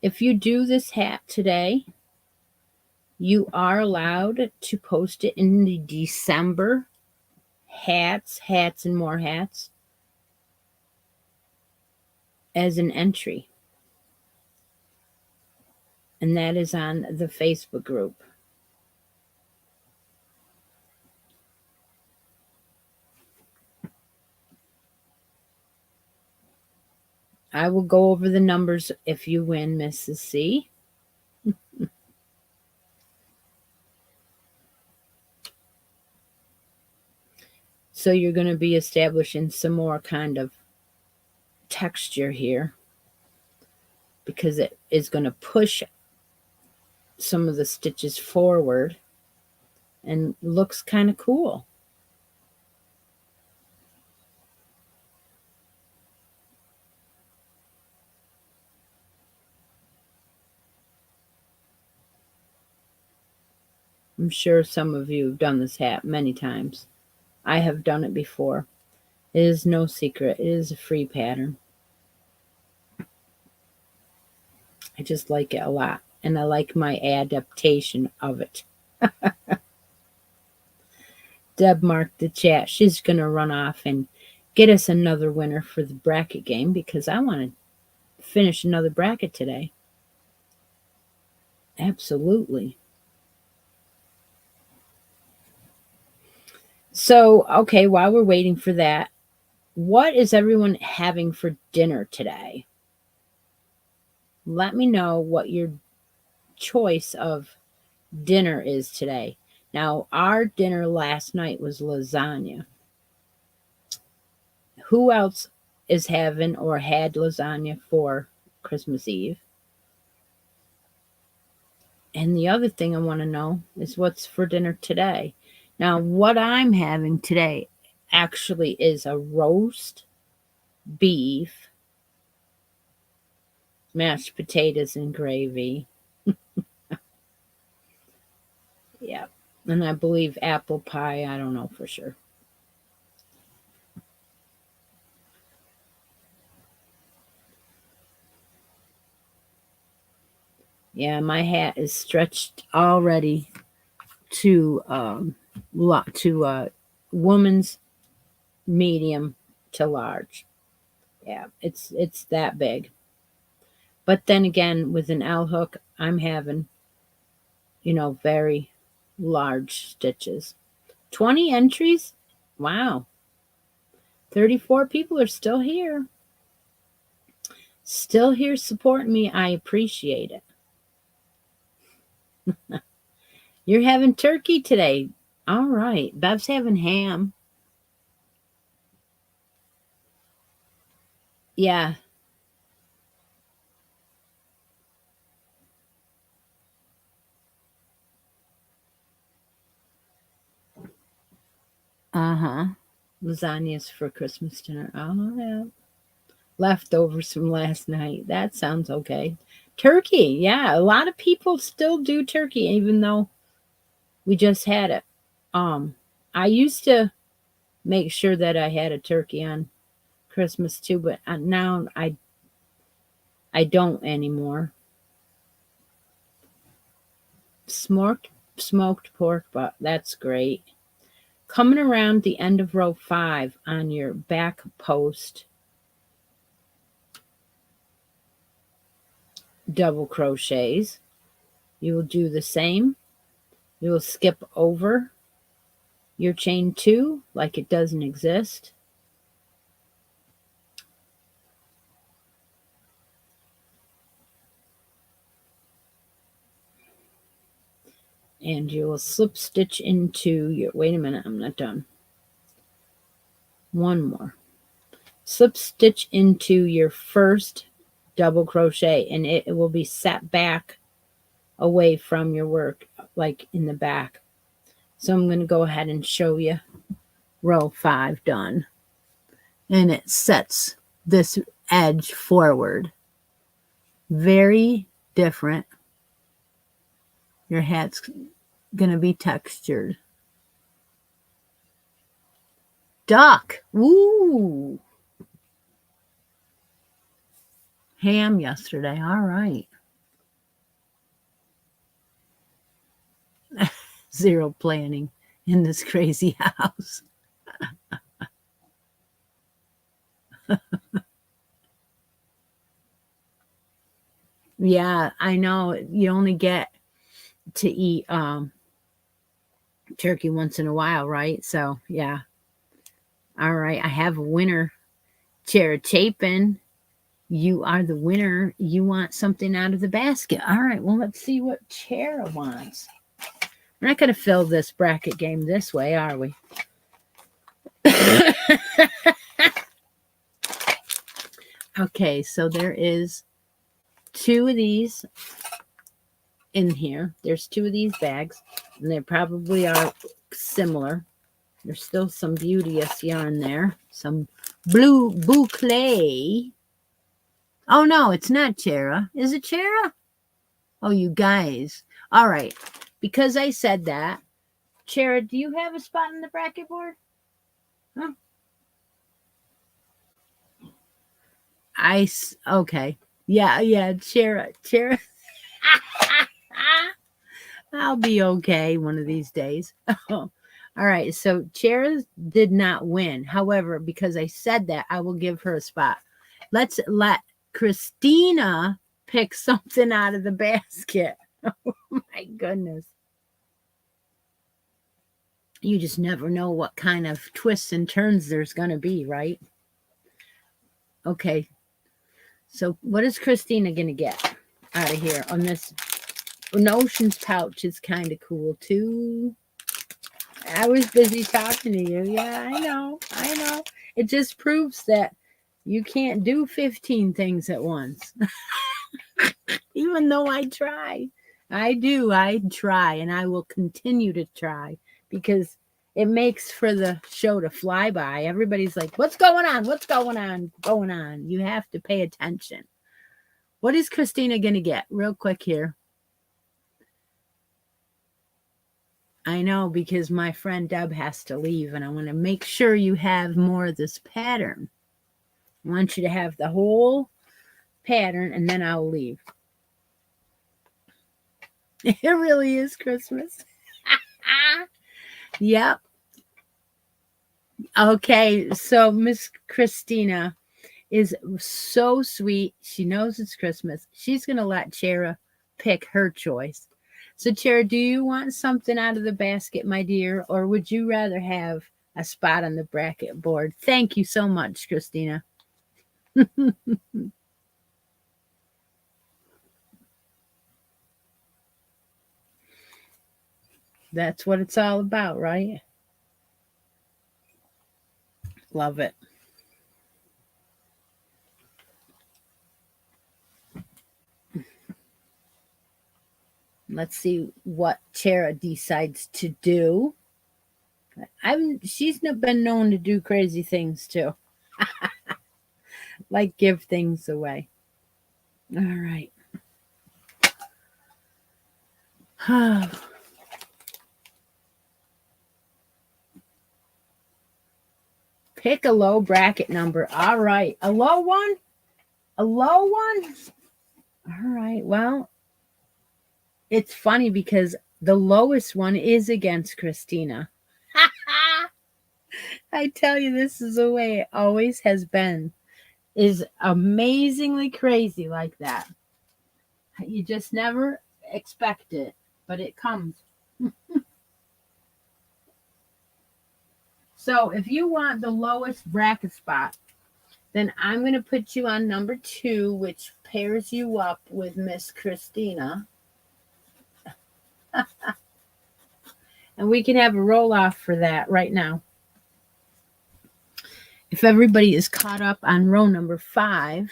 S1: If you do this hat today, you are allowed to post it in the December hats and more hats as an entry. And that is on the Facebook group. I will go over the numbers if you win, Mrs. C. So you're going to be establishing some more kind of texture here because it is going to push some of the stitches forward and looks kind of cool. I'm sure some of you have done this hat many times. I have done it before. It is no secret. It is a free pattern. I just like it a lot, and I like my adaptation of it. Deb marked the chat. She's going to run off and get us another winner for the bracket game because I want to finish another bracket today. Absolutely. So, okay, while we're waiting for that, what is everyone having for dinner today? Let me know what your choice of dinner is today. Now, our dinner last night was lasagna. Who else is having or had lasagna for Christmas Eve? And the other thing I want to know is what's for dinner today. Now, what I'm having today actually is a roast beef, mashed potatoes, and gravy. Yeah. And I believe apple pie. I don't know for sure. Yeah, my hat is stretched already to woman's medium to large. Yeah, it's that big. But then again, with an L hook, I'm having, very large stitches. 20 entries? Wow. 34 people are still here. Still here supporting me. I appreciate it. You're having turkey today. All right. Bev's having ham. Yeah. Uh-huh. Lasagnas for Christmas dinner. Oh, yeah. Leftovers from last night. That sounds okay. Turkey. Yeah. A lot of people still do turkey, even though we just had it. I used to make sure that I had a turkey on Christmas too, but now I don't anymore. Smoked pork butt. That's great. Coming around the end of row 5 on your back post, double crochets. You will do the same. You will skip over your chain 2 like it doesn't exist. And you will slip stitch into your, wait a minute, I'm not done. One more. Slip stitch into your first double crochet, and it will be set back away from your work, like in the back. So I'm going to go ahead and show you row 5 done. And it sets this edge forward. Very different. Your hat's going to be textured. Duck. Woo. Ham yesterday. All right. Zero planning in this crazy house. Yeah, I know. You only get to eat turkey once in a while, right? So, yeah. All right. I have a winner. Jared Chapin. You are the winner. You want something out of the basket. All right, well, let's see what Chara wants. We're not going to fill this bracket game this way, are we? Okay, so there is 2 of these in here. There's 2 of these bags, and they probably are similar. There's still some beauteous yarn there. Some blue boucle. Oh, no, it's not Chara. Is it Chara? Oh, you guys. All right. Because I said that, Chara, do you have a spot in the bracket board? Huh? Okay. Yeah, Chara. I'll be okay one of these days. All right, so Chara did not win. However, because I said that, I will give her a spot. Let's let Christina pick something out of the basket. Oh my goodness. You just never know what kind of twists and turns there's going to be, right? Okay. So what is Christina going to get out of here on this? Notions pouch is kind of cool too. I was busy talking to you. Yeah, I know. It just proves that you can't do 15 things at once. Even though I try. I try, and I will continue to try because it makes for the show to fly by. Everybody's like, what's going on? What's going on? You have to pay attention. What is Christina going to get? Real quick here. I know, because my friend Deb has to leave, and I want to make sure you have more of this pattern. I want you to have the whole pattern, and then I'll leave. It really is Christmas. Yep. Okay, so Miss Christina is so sweet. She knows it's Christmas. She's going to let Chara pick her choice. So, Chara, do you want something out of the basket, my dear, or would you rather have a spot on the bracket board? Thank you so much, Christina. That's what it's all about, right? Love it. Let's see what Chara decides to do. She's been known to do crazy things too. Like give things away. All right. Pick a low bracket number. All right. A low one? A low one? All right. Well, it's funny because the lowest one is against Christina. I tell you, this is the way it always has been. Is amazingly crazy like that. You just never expect it, but it comes. So if you want the lowest bracket spot, then I'm going to put you on number 2, which pairs you up with Miss Christina. And we can have a roll off for that right now. If everybody is caught up on row number 5,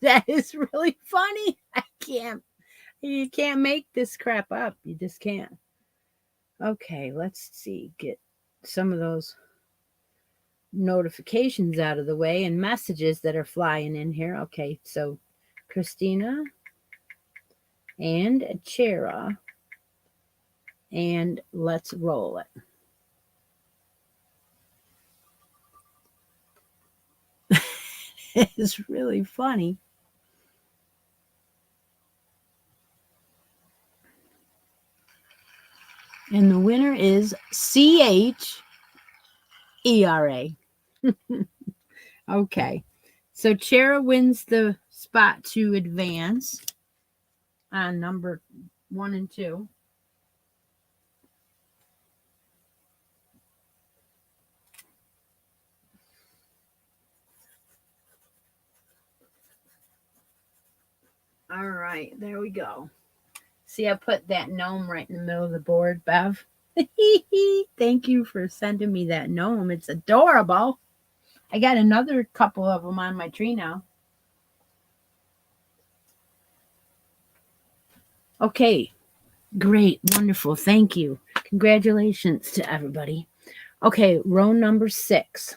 S1: that is really funny. You can't make this crap up. You just can't. Okay, let's see. Get some of those notifications out of the way and messages that are flying in here. Okay, so Christina and Chara, and let's roll it. It's really funny. And the winner is CHERA. Okay. So Chara wins the spot to advance on number 1 and 2. All right, there we go. See, I put that gnome right in the middle of the board, Bev. Thank you for sending me that gnome. It's adorable. I got another couple of them on my tree now. Okay, great, wonderful. Thank you. Congratulations to everybody. Okay, row number 6.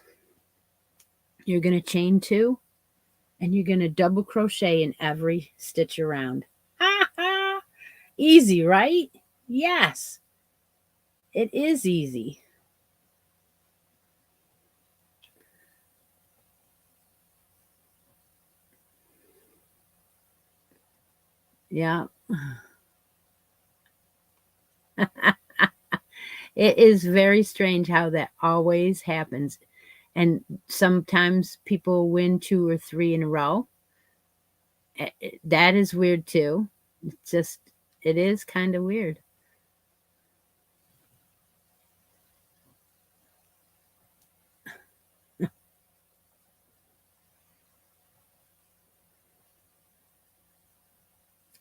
S1: You're going to chain 2 and you're going to double crochet in every stitch around. Easy, right? Yes, it is easy. Yeah. It is very strange how that always happens. And sometimes people win 2 or 3 in a row. That is weird too. It's just, it is kind of weird.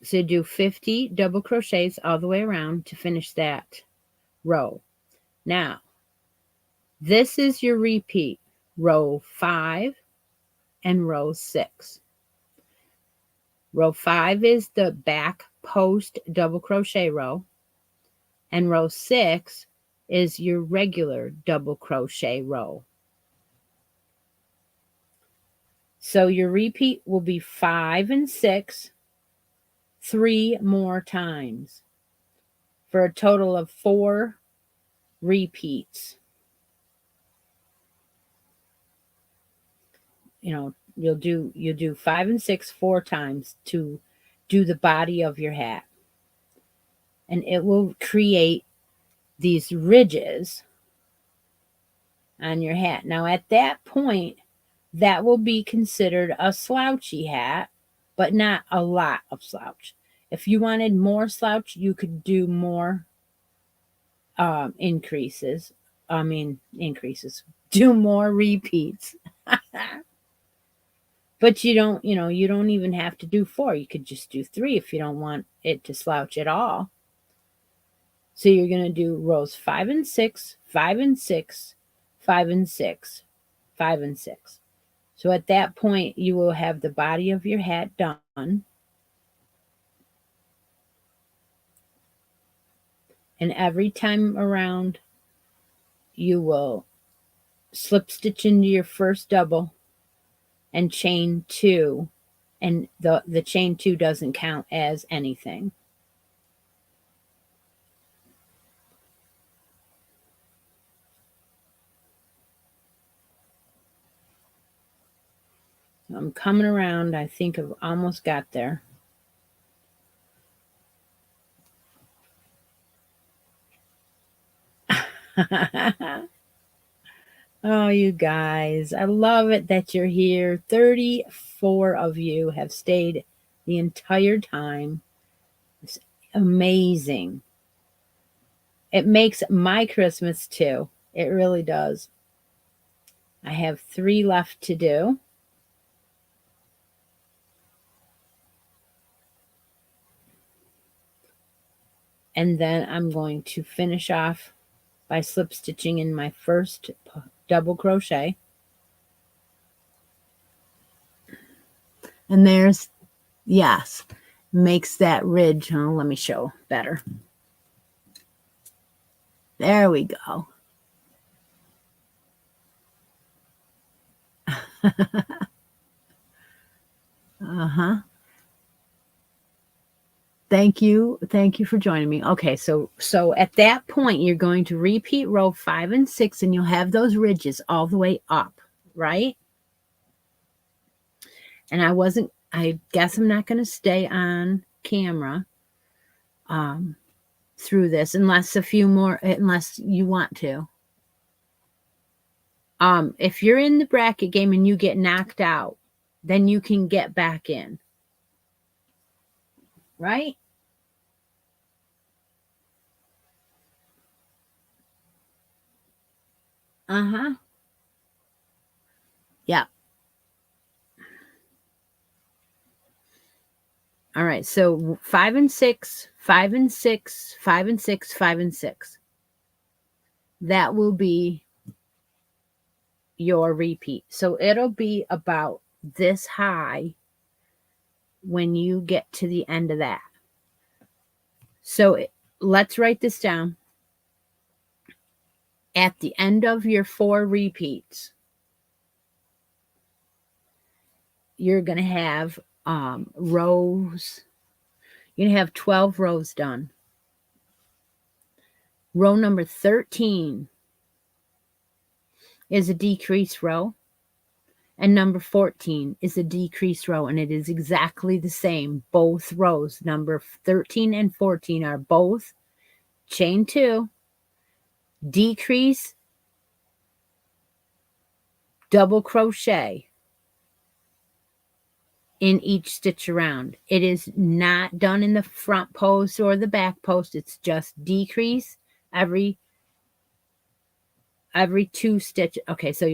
S1: So do 50 double crochets all the way around to finish that row. Now, this is your repeat, row 5 and row 6. Row 5 is the back post double crochet row, and row 6 is your regular double crochet row. So your repeat will be 5 and 6 3 more times for a total of 4 repeats. You know, you'll do 5 and 6 4 times to do the body of your hat. And it will create these ridges on your hat. Now at that point, that will be considered a slouchy hat, but not a lot of slouch. If you wanted more slouch, you could do more increases. Do more repeats. But you don't even have to do 4. You could just do 3 if you don't want it to slouch at all. So you're going to do rows 5 and 6, 5 and 6, 5 and 6, 5 and 6. So at that point, you will have the body of your hat done. And every time around, you will slip stitch into your first double and chain 2. And the chain 2 doesn't count as anything. I'm coming around. I think I've almost got there. Oh, you guys, I love it that you're here. 34 of you have stayed the entire time. It's amazing. It makes my Christmas too. It really does. I have 3 left to do. And then I'm going to finish off by slip stitching in my first double crochet. And there's, yes, makes that ridge. Oh, let me show better. There we go. Uh-huh. Thank you for joining me. Okay, so at that point you're going to repeat row 5 and 6 and you'll have those ridges all the way up, right? And I guess I'm not going to stay on camera through this unless you want to. If you're in the bracket game and you get knocked out, then you can get back in. Right? Uh-huh. Yeah. All right, so 5 and 6, 5 and 6, 5 and 6, 5 and 6. That will be your repeat. So it'll be about this high when you get to the end of that. So let's write this down. At the end of your 4 repeats, you're going to have rows. You're going to have 12 rows done. Row number 13 is a decreased row, and number 14 is a decreased row, and it is exactly the same. Both rows, number 13 and 14, are both chain 2, decrease, double crochet in each stitch around. It is not done in the front post or the back post. It's just decrease every 2 stitches. Okay, so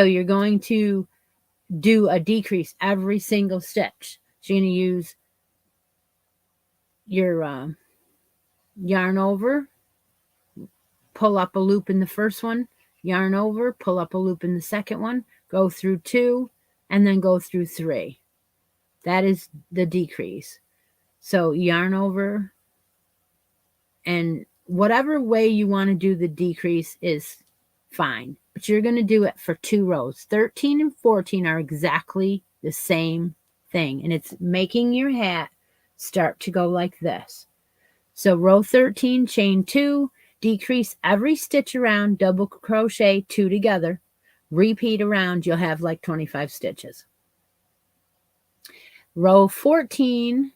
S1: you're going to do a decrease every single stitch. So you're going to use your yarn over, pull up a loop in the first one, yarn over, pull up a loop in the second one, go through 2, and then go through 3. That is the decrease. So yarn over, and whatever way you want to do the decrease is fine, but you're going to do it for 2 rows. 13 and 14 are exactly the same thing, and it's making your hat start to go like this. So row 13, chain 2, decrease every stitch around, double crochet 2 together, repeat around. You'll have like 25 stitches. Row 14,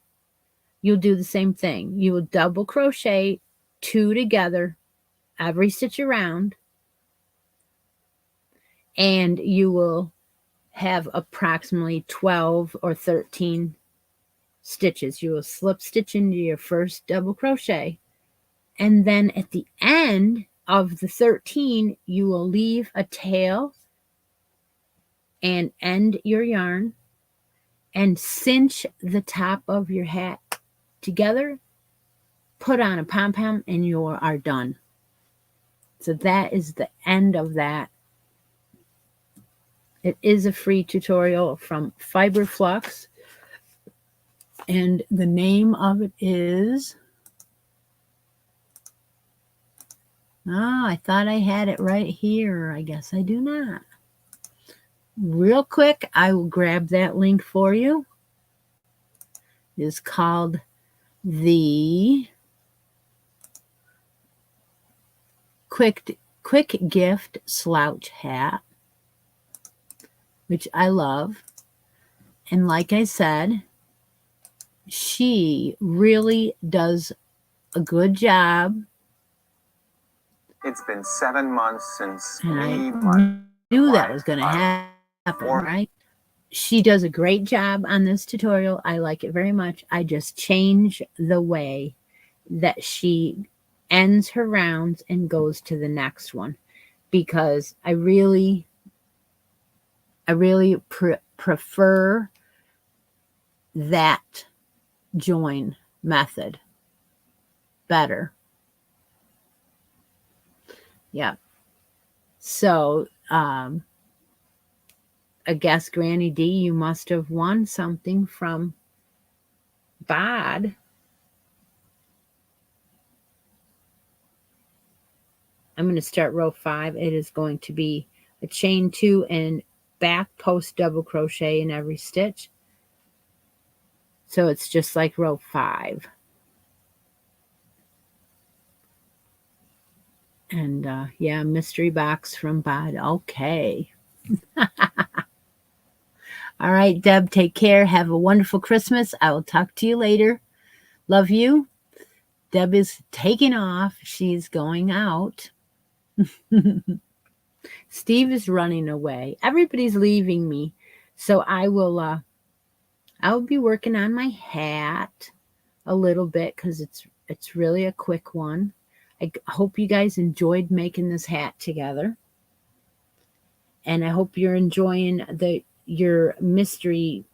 S1: you'll do the same thing. You will double crochet 2 together every stitch around, and you will have approximately 12 or 13 stitches. You will slip stitch into your first double crochet, and then at the end of the 13, you will leave a tail and end your yarn and cinch the top of your hat together, put on a pom-pom, and you are done. So that is the end of that. It is a free tutorial from Fiberflux, and the name of it is, I thought I had it right here. I guess I do not. Real quick, I will grab that link for you. It is called the Quick Gift Slouch Hat, which I love. And like I said, she really does a good job.
S2: It's been 7 months since
S1: I knew that was going to happen, right? She does a great job on this tutorial. I like it very much. I just change the way that she ends her rounds and goes to the next one, because I really prefer that join method better. Yeah. So, I guess, Granny D, you must have won something from Bod. I'm going to start row 5. It is going to be a chain 2 and back post double crochet in every stitch. So it's just like row 5. And yeah, mystery box from Bod. Okay. All right, Deb, take care. Have a wonderful Christmas. I will talk to you later. Love you. Deb is taking off. She's going out. Steve is running away. Everybody's leaving me. So I'll be working on my hat a little bit, because it's really a quick one. I hope you guys enjoyed making this hat together. And I hope you're enjoying your mystery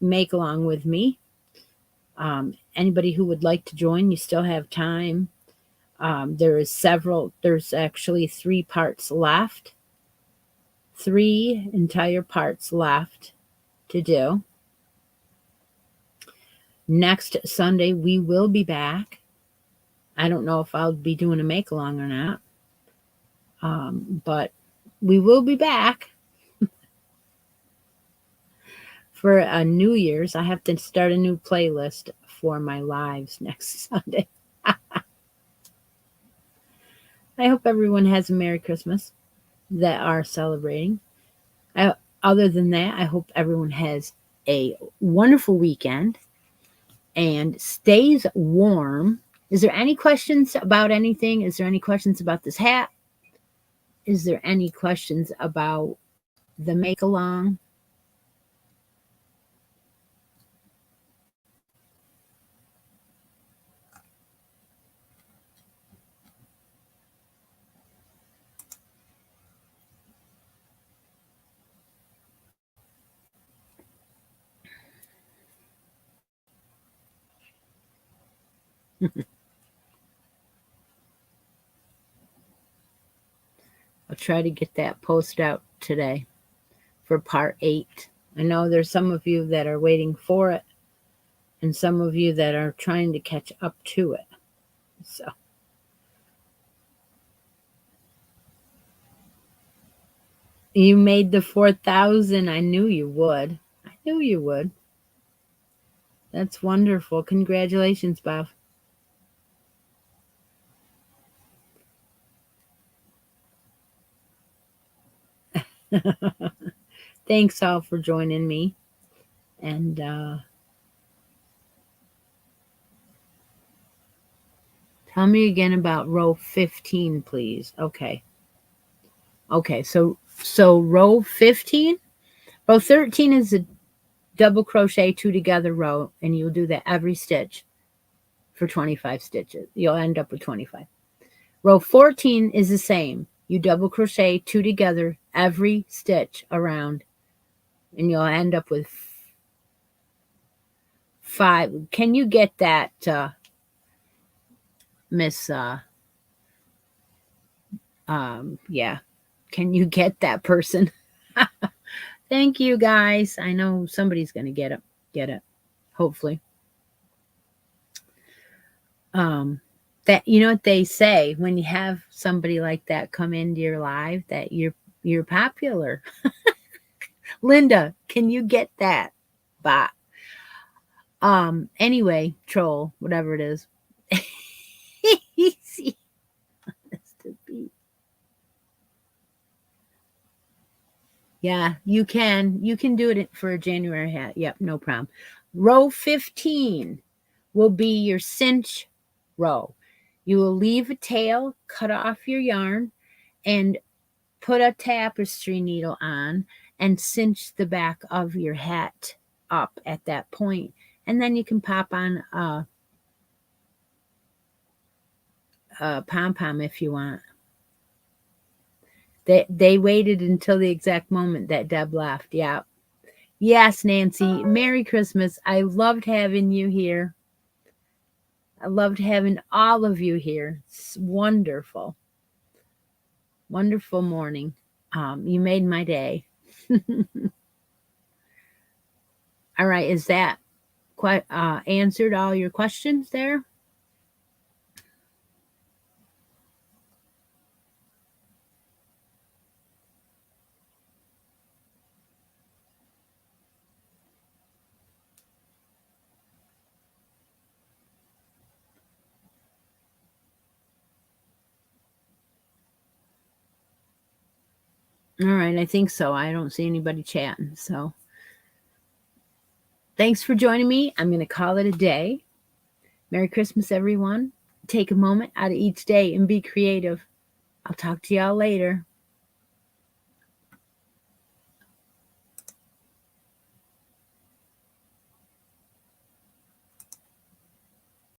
S1: make along with me. Anybody who would like to join, you still have time. There's actually 3 parts left, 3 entire parts left to do. Next Sunday, we will be back. I don't know if I'll be doing a make-along or not, but we will be back for a New Year's. I have to start a new playlist for my lives next Sunday. I hope everyone has a Merry Christmas that are celebrating. Other than that, I hope everyone has a wonderful weekend and stays warm. Is there any questions about anything? Is there any questions about this hat? Is there any questions about the make-along? I'll try to get that post out today for part 8. I know there's some of you that are waiting for it and some of you that are trying to catch up to it. So you made the 4,000. I knew you would. I knew you would. That's wonderful. Congratulations, Bob. Thanks all for joining me. And tell me again about row 15, please. Okay. So row 15, row 13 is a double crochet 2 together row, and you'll do that every stitch for 25 stitches. You'll end up with 25. Row 14 is the same. You double crochet 2 together every stitch around, and you'll end up with 5. Can you get that, Miss? Yeah. Can you get that person? Thank you, guys. I know somebody's gonna get it. Hopefully. That, you know what they say when you have somebody like that come into your life, that you're popular. Linda, can you get that bot? Anyway, troll, whatever it is. Easy. Yeah, you can do it for a January hat. Yep, no problem. Row 15 will be your cinch row. You will leave a tail, cut off your yarn, and put a tapestry needle on and cinch the back of your hat up at that point. And then you can pop on a pom-pom if you want. They waited until the exact moment that Deb left. Yeah. Yes, Nancy. Merry Christmas. I loved having you here. I loved having all of you here. It's wonderful. Wonderful morning. You made my day. All right. Is that quite answered all your questions there? All right, I think so. I don't see anybody chatting. So thanks for joining me. I'm going to call it a day. Merry Christmas, everyone. Take a moment out of each day and be creative. I'll talk to y'all later.